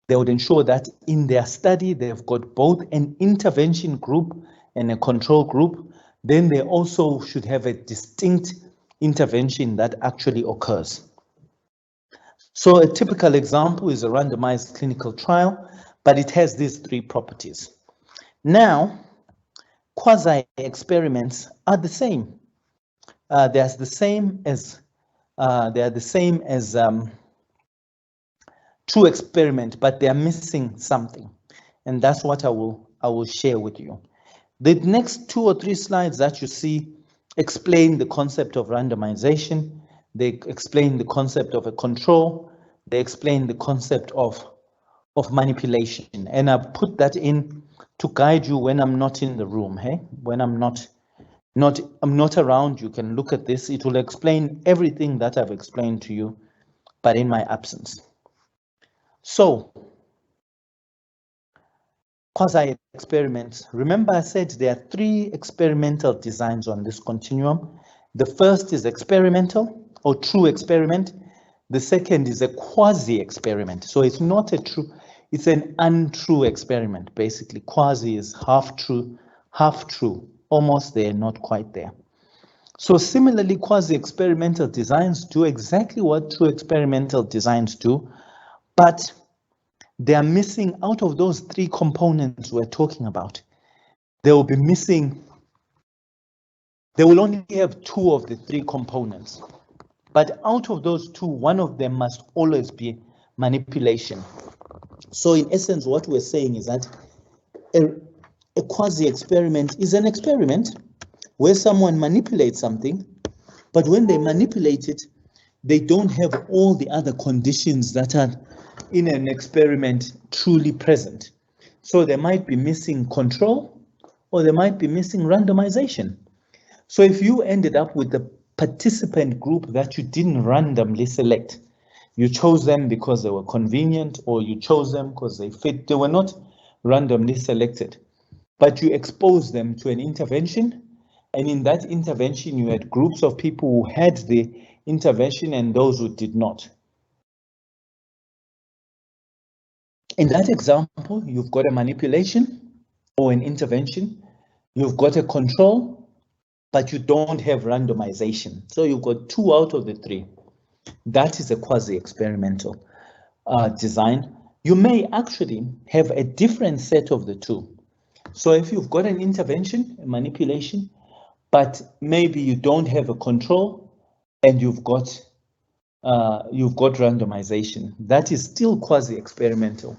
They would ensure that in their study, they've got both an intervention group and a control group. Then they also should have a distinct intervention that actually occurs. So a typical example is a randomized clinical trial, but it has these three properties. Now, quasi-experiments are the same. They are the same as true experiment, but they are missing something, and that's what I will share with you. The next 2 or 3 slides that you see explain the concept of randomization. They explain the concept of a control. They explain the concept of manipulation, and I put that in to guide you when I'm not in the room. Hey, when I'm not around, you can look at this. It will explain everything that I've explained to you, but in my absence. So, quasi-experiments. Remember I said there are 3 experimental designs on this continuum. The first is experimental or true experiment. The second is a quasi-experiment. So it's not a true, it's an untrue experiment. Basically, quasi is half true, almost there, not quite there. So similarly, quasi-experimental designs do exactly what true experimental designs do, but they are missing out of those 3 components we're talking about. They will be missing, they will only have 2 of the 3 components. But out of those 2, one of them must always be manipulation. So in essence, what we're saying is that a quasi-experiment is an experiment where someone manipulates something, but when they manipulate it, they don't have all the other conditions that are in an experiment truly present. So they might be missing control, or they might be missing randomization. So if you ended up with a participant group that you didn't randomly select, you chose them because they were convenient, or you chose them because they fit, they were not randomly selected, but you exposed them to an intervention, and in that intervention you had groups of people who had the intervention and those who did not. In that example, you've got a manipulation or an intervention, you've got a control, but you don't have randomization. So you've got 2 out of the 3. That is a quasi-experimental design. You may actually have a different set of the 2. So if you've got an intervention, a manipulation, but maybe you don't have a control and you've got randomization, that is still quasi-experimental.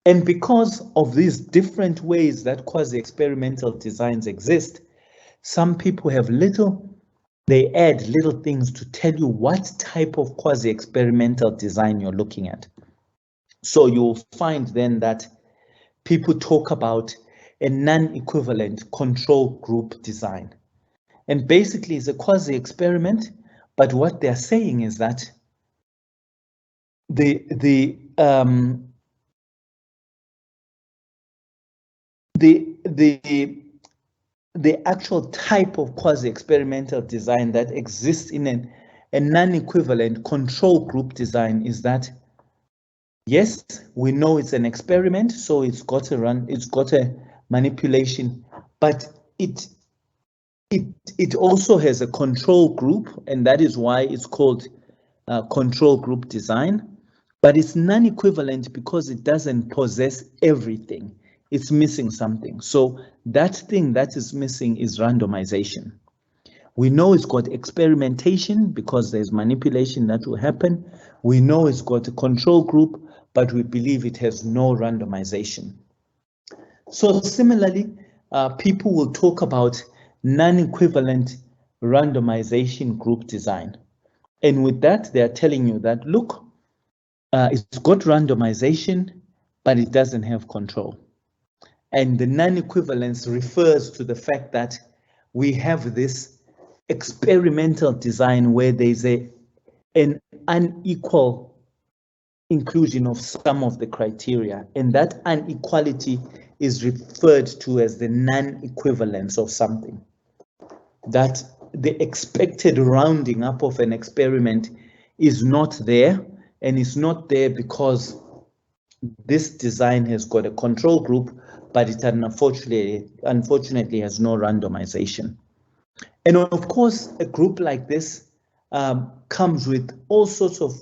And because of these different ways that quasi-experimental designs exist, some people have they add little things to tell you what type of quasi-experimental design you're looking at. So you'll find then that people talk about a non-equivalent control group design. And basically it's a quasi-experiment, but what they're saying is that the actual type of quasi-experimental design that exists in a non-equivalent control group design is that, yes, we know it's an experiment, so it's got a manipulation, but it also has a control group, and that is why it's called control group design, but it's non-equivalent because it doesn't possess everything. It's missing something. So that thing that is missing is randomization. We know it's got experimentation because there's manipulation that will happen. We know it's got a control group, but we believe it has no randomization. So similarly, people will talk about non-equivalent randomization group design. And with that, they are telling you that, look, it's got randomization, but it doesn't have control. And the non-equivalence refers to the fact that we have this experimental design where there's an unequal inclusion of some of the criteria, and that inequality is referred to as the non-equivalence of something. That the expected rounding up of an experiment is not there, and it's not there because this design has got a control group, but it unfortunately has no randomization. And of course, a group like this comes with all sorts of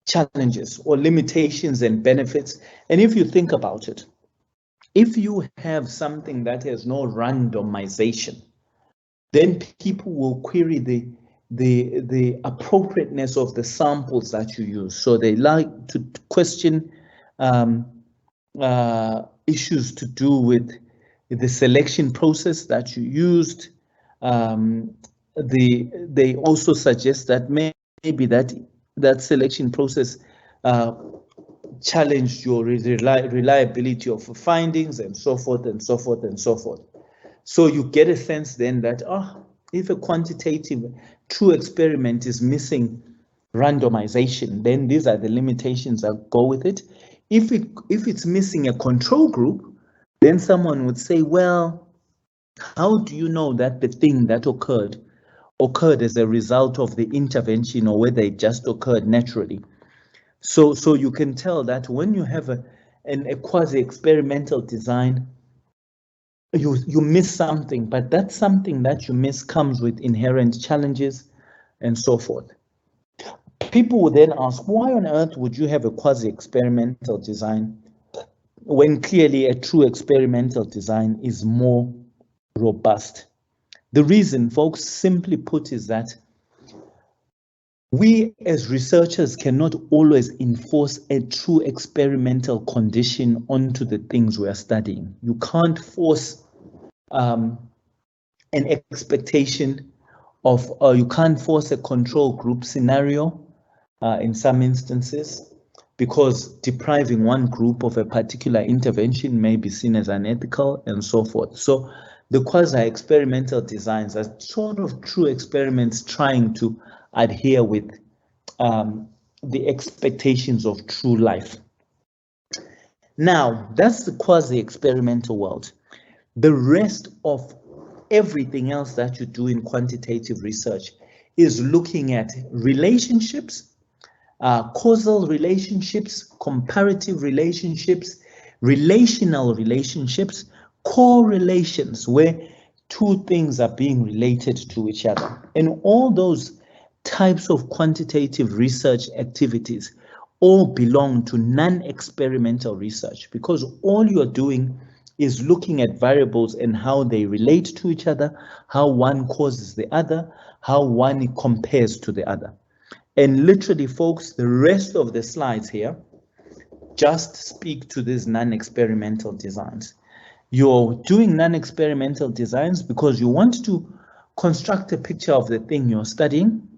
challenges or limitations and benefits. And if you think about it, if you have something that has no randomization, then people will query the appropriateness of the samples that you use. So they like to question issues to do with the selection process that you used. They also suggest that maybe that selection process challenged your reliability of findings and so forth and so forth and so forth. So you get a sense then that if a quantitative true experiment is missing randomization, then these are the limitations that go with it. If it's missing a control group, then someone would say, well, how do you know that the thing that occurred as a result of the intervention or whether it just occurred naturally? So you can tell that when you have a quasi-experimental design, you miss something, but that something that you miss comes with inherent challenges and so forth. People would then ask, why on earth would you have a quasi-experimental design when clearly a true experimental design is more robust? The reason, folks, simply put, is that we as researchers cannot always enforce a true experimental condition onto the things we are studying. You can't force an expectation of, you can't force a control group scenario in some instances, because depriving one group of a particular intervention may be seen as unethical and so forth. So the quasi-experimental designs are sort of true experiments trying to adhere with the expectations of true life. Now, that's the quasi-experimental world. The rest of everything else that you do in quantitative research is looking at relationships, causal relationships, comparative relationships, relational relationships, correlations, where two things are being related to each other. And all those types of quantitative research activities all belong to non-experimental research, because all you're doing is looking at variables and how they relate to each other, how one causes the other, how one compares to the other. And literally, folks, the rest of the slides here just speak to these non-experimental designs. You're doing non-experimental designs because you want to construct a picture of the thing you're studying.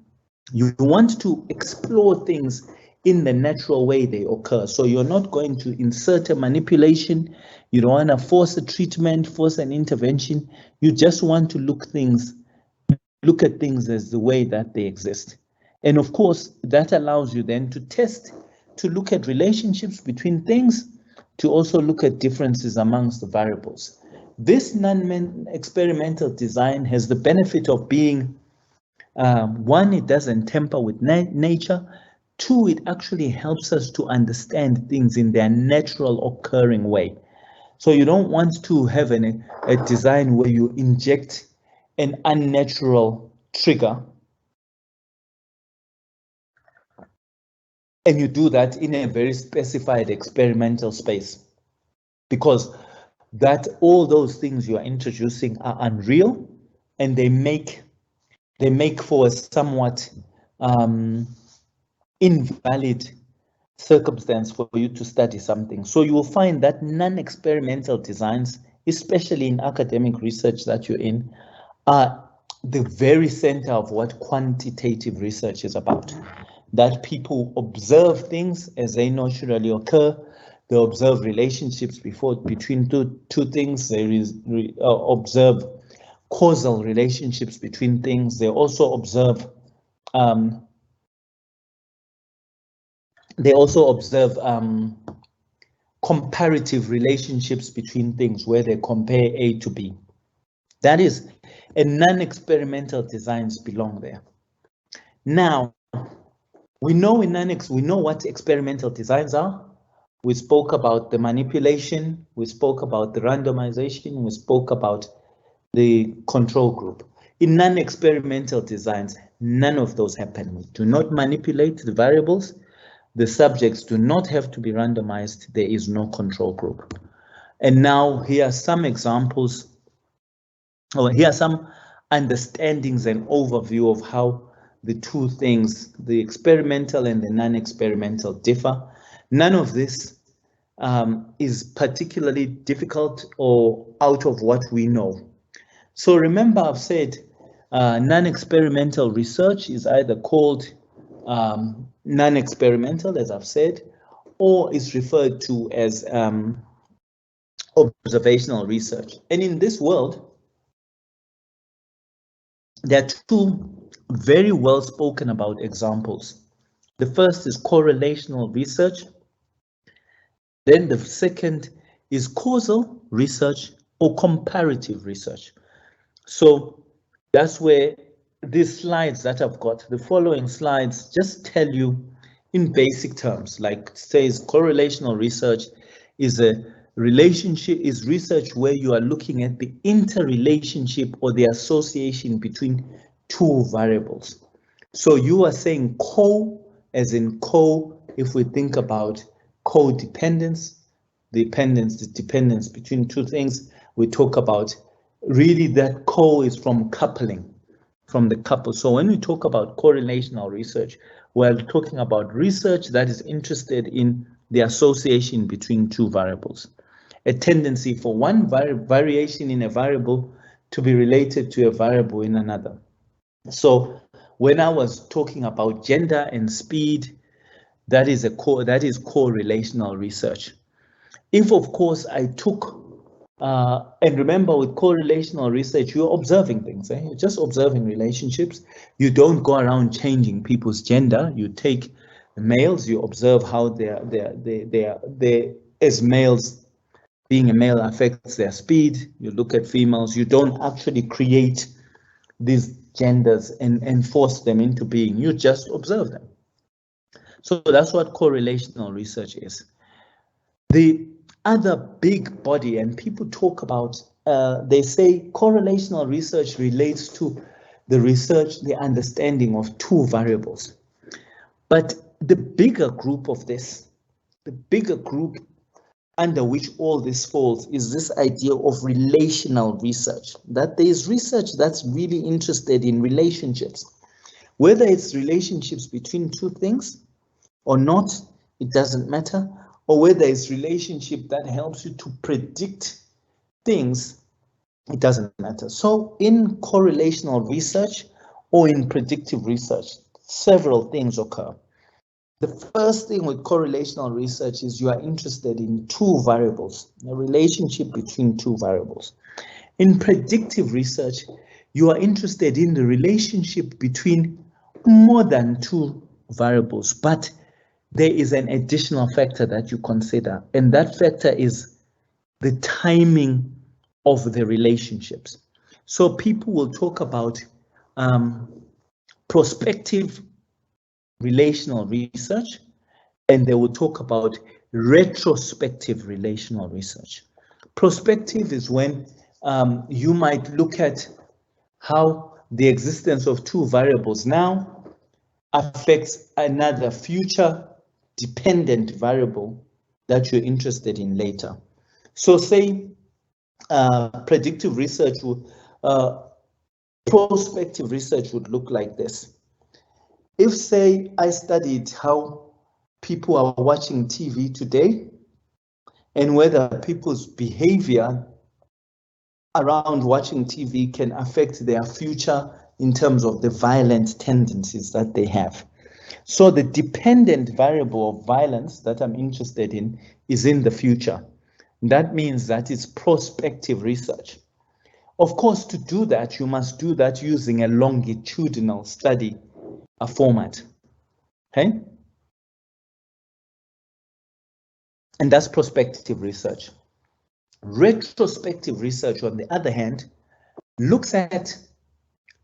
You want to explore things in the natural way they occur. So you're not going to insert a manipulation. You don't want to force a treatment, force an intervention. You just want to look at things as the way that they exist. And of course, that allows you then to test, to look at relationships between things, to also look at differences amongst the variables. This non-experimental design has the benefit of being, one, it doesn't tamper with nature. Two, it actually helps us to understand things in their natural occurring way. So you don't want to have a design where you inject an unnatural trigger, and you do that in a very specified experimental space, because that all those things you are introducing are unreal, and they make for a somewhat invalid circumstance for you to study something. So you will find that non-experimental designs, especially in academic research that you're in, are the very center of what quantitative research is about. That people observe things as they naturally occur. They observe relationships between two things. They observe causal relationships between things. They also observe comparative relationships between things, where they compare A to B. That is, and non-experimental designs belong there. Now, We know we know what experimental designs are. We spoke about the manipulation, we spoke about the randomization, we spoke about the control group. In non-experimental designs, none of those happen. We do not manipulate the variables. The subjects do not have to be randomized. There is no control group. And now here are some examples, or here are some understandings and overview of how the two things, the experimental and the non-experimental, differ. None of this is particularly difficult or out of what we know. So remember, I've said non-experimental research is either called non-experimental, as I've said, or is referred to as observational research. And in this world, there are two very well spoken about examples. The first is correlational research. Then the second is causal research or comparative research. So that's where these slides that I've got, the following slides, just tell you in basic terms, like it says correlational research is a relationship, is research where you are looking at the interrelationship or the association between two variables. So you are saying co, as in co, if we think about codependence, the dependence between two things, we talk about really that co is from coupling, from the couple. So when we talk about correlational research, we're talking about research that is interested in the association between two variables, a tendency for one variation in a variable to be related to a variable in another. So when I was talking about gender and speed, that is correlational research. If, of course, I took, and remember with correlational research, you're observing things, You're just observing relationships. You don't go around changing people's gender. You take males, you observe how they as males, being a male affects their speed. You look at females, you don't actually create these genders and force them into being, you just observe them. So that's what correlational research is. The other big body, and people talk about, they say correlational research relates to the research, the understanding of two variables. But the bigger group of this, the bigger group under which all this falls is this idea of relational research, that there is research that's really interested in relationships, whether it's relationships between two things or not, it doesn't matter, or whether it's relationship that helps you to predict things, it doesn't matter. So in correlational research or in predictive research, several things occur. The first thing with correlational research is you are interested in two variables, a relationship between two variables. In predictive research, you are interested in the relationship between more than two variables, but there is an additional factor that you consider, and that factor is the timing of the relationships. So people will talk about prospective relational research, and they will talk about retrospective relational research. Prospective is when you might look at how the existence of two variables now affects another future dependent variable that you're interested in later. So say predictive research would, prospective research would look like this. If, say, I studied how people are watching TV today and whether people's behavior around watching TV can affect their future in terms of the violent tendencies that they have. So the dependent variable of violence that I'm interested in is in the future. That means that it's prospective research. Of course, to do that, you must do that using a longitudinal study format. Okay? And that's prospective research. Retrospective research, on the other hand, looks at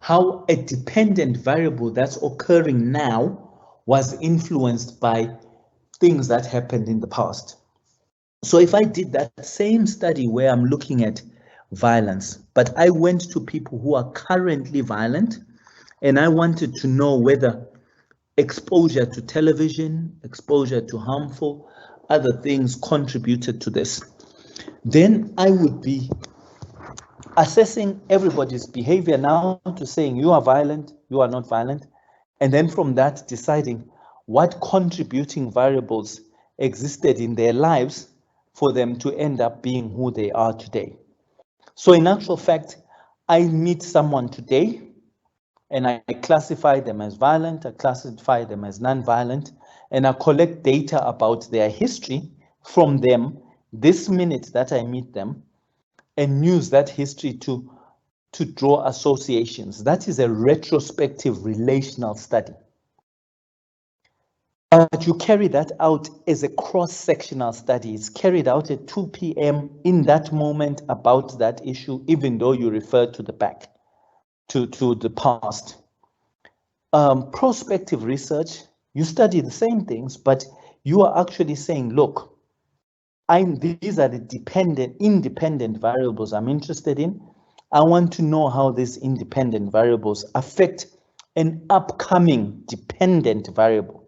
how a dependent variable that's occurring now was influenced by things that happened in the past. So if I did that same study where I'm looking at violence, but I went to people who are currently violent, and I wanted to know whether exposure to television, exposure to harmful other things contributed to this, then I would be assessing everybody's behavior now to saying you are violent, you are not violent, and then from that deciding what contributing variables existed in their lives for them to end up being who they are today. So in actual fact, I meet someone today and I classify them as violent, I classify them as non-violent, and I collect data about their history from them this minute that I meet them, and use that history to draw associations. That is a retrospective relational study. But you carry that out as a cross-sectional study. It's carried out at 2 p.m. in that moment about that issue, even though you refer to the back, to the past. Prospective research, you study the same things, but you are actually saying, look, these are the independent variables I'm interested in. I want to know how these independent variables affect an upcoming dependent variable.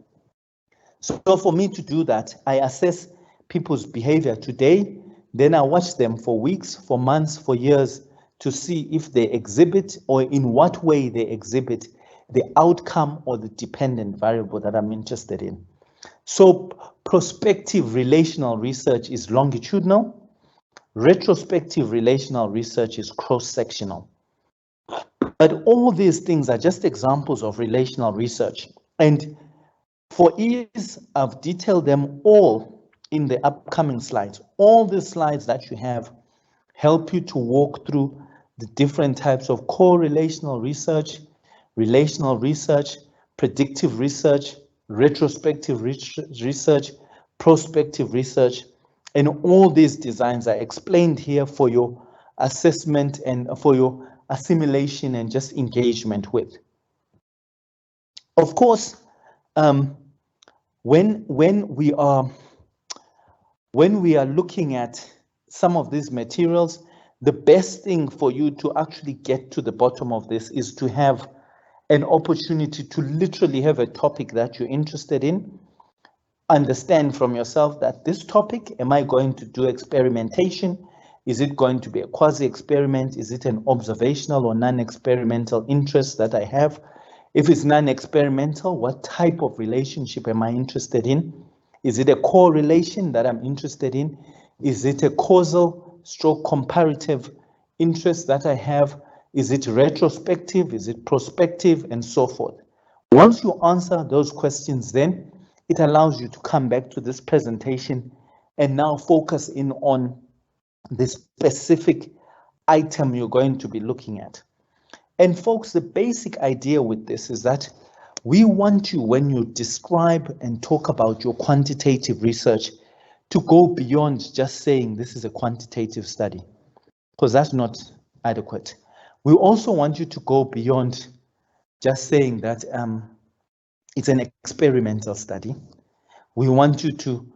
So for me to do that, I assess people's behavior today, then I watch them for weeks, for months, for years to see if they exhibit or in what way they exhibit the outcome or the dependent variable that I'm interested in. So prospective relational research is longitudinal, retrospective relational research is cross-sectional. But all these things are just examples of relational research. And for ease, I've detailed them all in the upcoming slides. All the slides that you have help you to walk through the different types of correlational research, relational research, predictive research, retrospective research, prospective research, and all these designs are explained here for your assessment and for your assimilation and just engagement with. Of course, when we are looking at some of these materials, the best thing for you to actually get to the bottom of this is to have an opportunity to literally have a topic that you're interested in. Understand from yourself that this topic, am I going to do experimentation? Is it going to be a quasi-experiment? Is it an observational or non-experimental interest that I have? If it's non-experimental, what type of relationship am I interested in? Is it a correlation that I'm interested in? Is it a causal stroke comparative interest that I have? Is it retrospective? Is it prospective? And so forth. Once you answer those questions, then it allows you to come back to this presentation and now focus in on the specific item you're going to be looking at. And folks, the basic idea with this is that we want you, when you describe and talk about your quantitative research, to go beyond just saying this is a quantitative study, because that's not adequate. We also want you to go beyond just saying that it's an experimental study. We want you to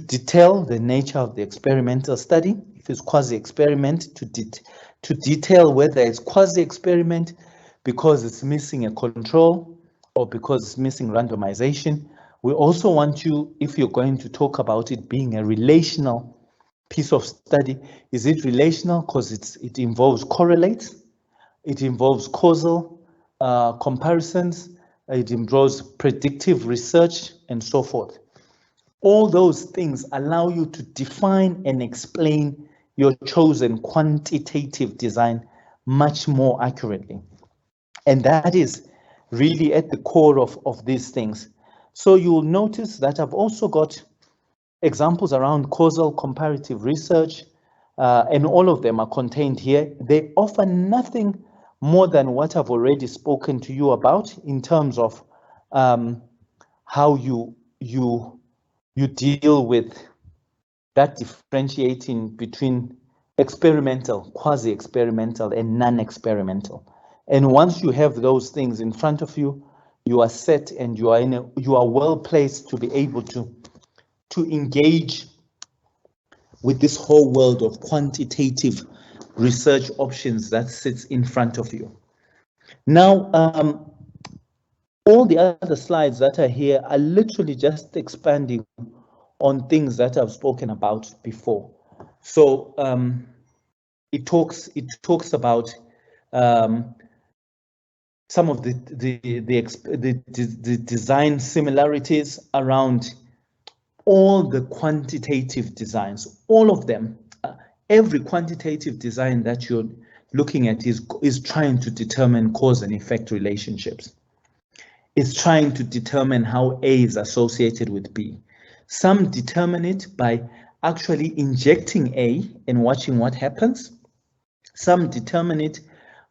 detail the nature of the experimental study. If it's quasi-experiment, to detail whether it's quasi-experiment because it's missing a control or because it's missing randomization. We also want you, if you're going to talk about it being a relational piece of study, is it relational because it involves correlates, it involves causal comparisons, it involves predictive research, and so forth. All those things allow you to define and explain your chosen quantitative design much more accurately. And that is really at the core of these things. So you'll notice that I've also got examples around causal comparative research, and all of them are contained here. They offer nothing more than what I've already spoken to you about in terms of how you deal with that differentiating between experimental, quasi-experimental, and non-experimental. And once you have those things in front of you, you are set and you are well placed to be able to engage with this whole world of quantitative research options that sits in front of you. Now, all the other slides that are here are literally just expanding on things that I've spoken about before. So it talks about some of the design similarities around all the quantitative designs, all of them. Every quantitative design that you're looking at is trying to determine cause and effect relationships. It's trying to determine how A is associated with B. Some determine it by actually injecting A and watching what happens. Some determine it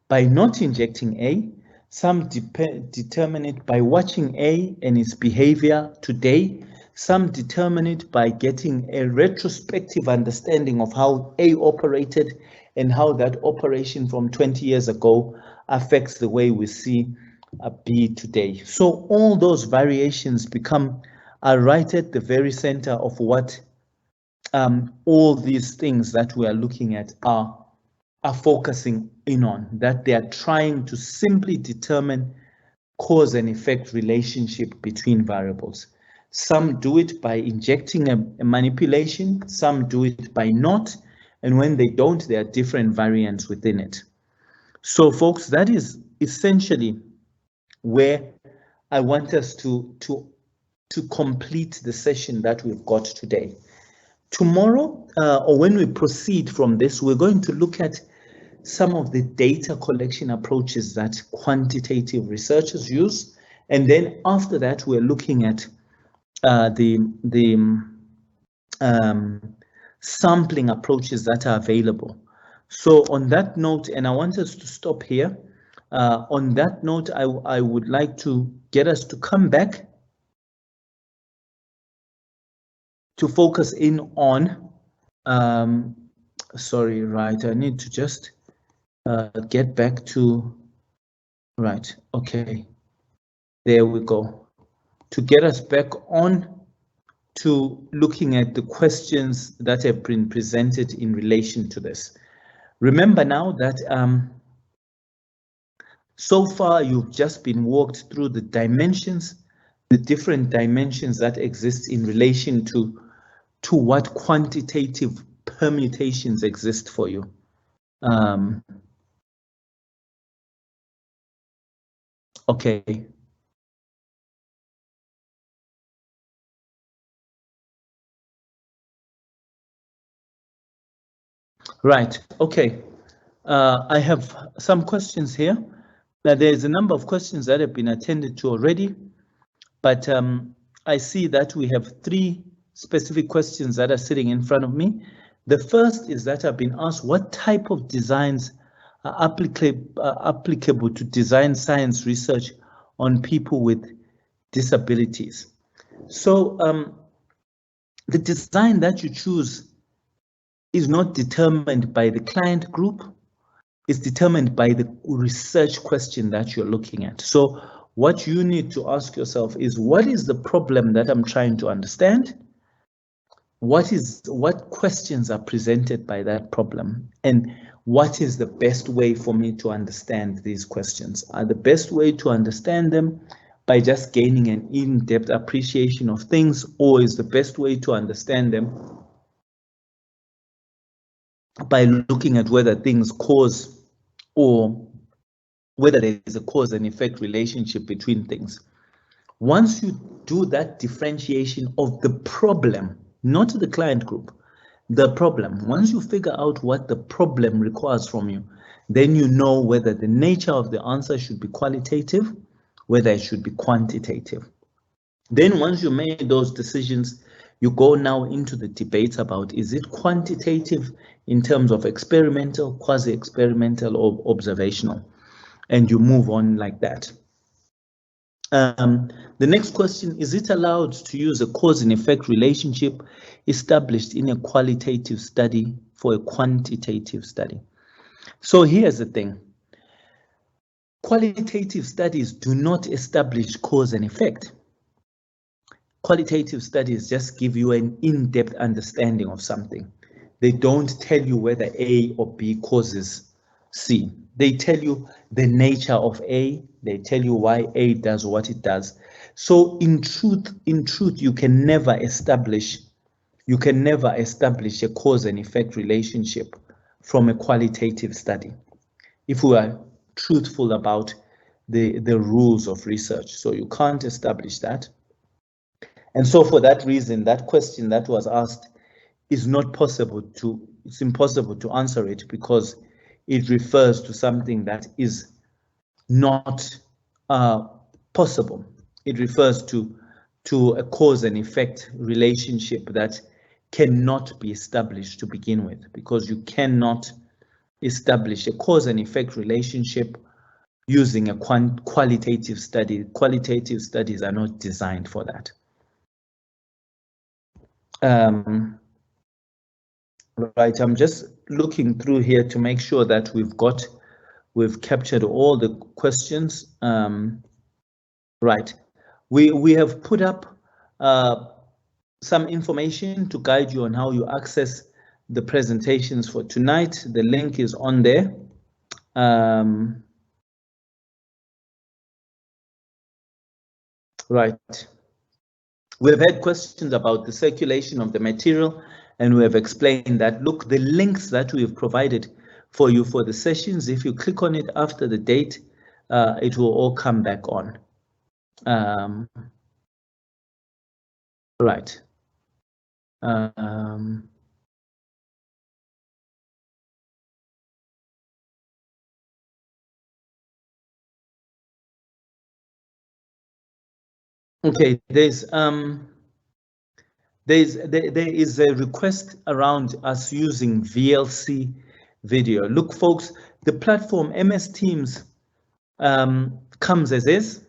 by not injecting A. Some determine it by watching A and its behavior today. Some determine it by getting a retrospective understanding of how A operated and how that operation from 20 years ago affects the way we see B today. So all those variations are right at the very center of what all these things that we are looking at are focusing in on, that they are trying to simply determine cause and effect relationship between variables. Some do it by injecting a manipulation, some do it by not, and when they don't, there are different variants within it. So folks, that is essentially where I want us to complete the session that we've got today. Tomorrow, or when we proceed from this, we're going to look at some of the data collection approaches that quantitative researchers use. And then after that, we're looking at the sampling approaches that are available. So on that note, and I want us to stop here. On that note, I would like to get us to come back to focus in on, sorry, right, I need to just get back to, right, okay, there we go. To get us back on to looking at the questions that have been presented in relation to this. Remember now that so far you've just been walked through the dimensions, the different dimensions that exist in relation to what quantitative permutations exist for you. Okay. Right, okay. I have some questions here. Now there's a number of questions that have been attended to already, but I see that we have 3 specific questions that are sitting in front of me. The first is that I've been asked what type of designs are applicable to design science research on people with disabilities. So the design that you choose is not determined by the client group, it's determined by the research question that you're looking at. So what you need to ask yourself is, what is the problem that I'm trying to understand? What questions are presented by that problem? And what is the best way for me to understand these questions? Are the best way to understand them by just gaining an in-depth appreciation of things, or is the best way to understand them by looking at whether things cause or whether there is a cause and effect relationship between things? Once you do that differentiation of the problem, not the client group, the problem, once you figure out what the problem requires from you, then you know whether the nature of the answer should be qualitative, whether it should be quantitative. Then once you made those decisions, you go now into the debates about, is it quantitative in terms of experimental, quasi-experimental, or observational? And you move on like that. The next question, is it allowed to use a cause and effect relationship established in a qualitative study for a quantitative study? So here's the thing. Qualitative studies do not establish cause and effect. Qualitative studies just give you an in-depth understanding of something. They don't tell you whether A or B causes C. They tell you the nature of A. They tell you why A does what it does. So in truth, you can never establish a cause and effect relationship from a qualitative study, if we are truthful about the rules of research. So you can't establish that. And so for that reason, that question that was asked is not possible to, it's impossible to answer it, because it refers to something that is not possible. It refers to a cause and effect relationship that cannot be established to begin with, because you cannot establish a cause and effect relationship using a qualitative study. Qualitative studies are not designed for that. Right, I'm just looking through here to make sure that we've captured all the questions. Right, we have put up some information to guide you on how you access the presentations for tonight. The link is on there. Right. We've had questions about the circulation of the material, and we have explained that, look, the links that we have provided for you for the sessions, if you click on it after the date, it will all come back on. Right. Okay, there is a request around us using VLC video. Look, folks, the platform MS Teams comes as is.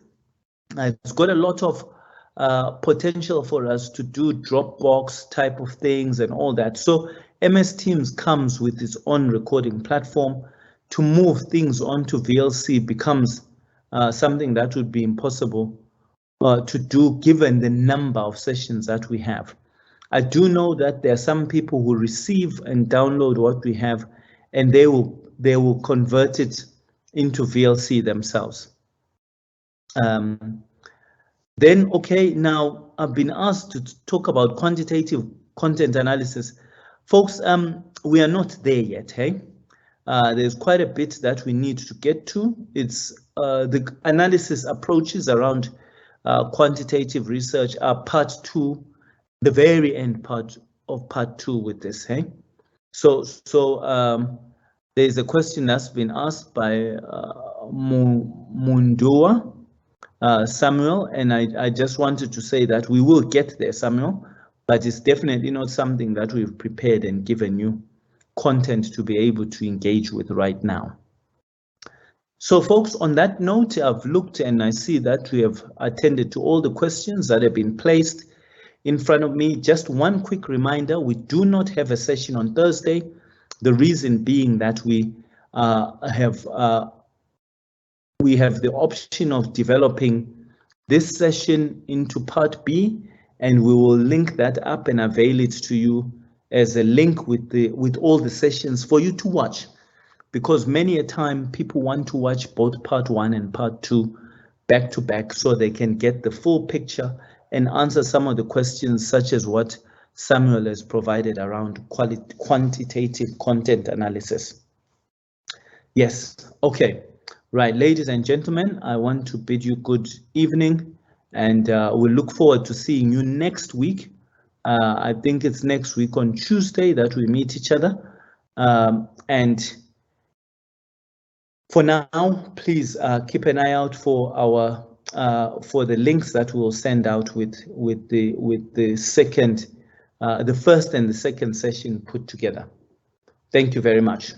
It's got a lot of potential for us to do Dropbox type of things and all that. So MS Teams comes with its own recording platform. To move things onto VLC becomes something that would be impossible to do given the number of sessions that we have. I do know that there are some people who receive and download what we have, and they will convert it into VLC themselves. Then, okay, now I've been asked to talk about quantitative content analysis. Folks, we are not there yet, hey? There's quite a bit that we need to get to. It's the analysis approaches around quantitative research are part 2, the very end part of part 2 with this, hey? So there's a question that's been asked by Mundua. Samuel, and I just wanted to say that we will get there, Samuel, but it's definitely not something that we've prepared and given you content to be able to engage with right now. So folks, on that note, I've looked and I see that we have attended to all the questions that have been placed in front of me. Just one quick reminder, we do not have a session on Thursday. The reason being that we have the option of developing this session into part B, and we will link that up and avail it to you as a link with all the sessions for you to watch, because many a time people want to watch both part 1 and part 2 back to back so they can get the full picture and answer some of the questions such as what Samuel has provided around quantitative content analysis. Yes, okay. Right, ladies and gentlemen, I want to bid you good evening, and we look forward to seeing you next week. I think it's next week on Tuesday that we meet each other. And for now, please keep an eye out for our for the links that we'll send out with the second, the first and the second session put together. Thank you very much.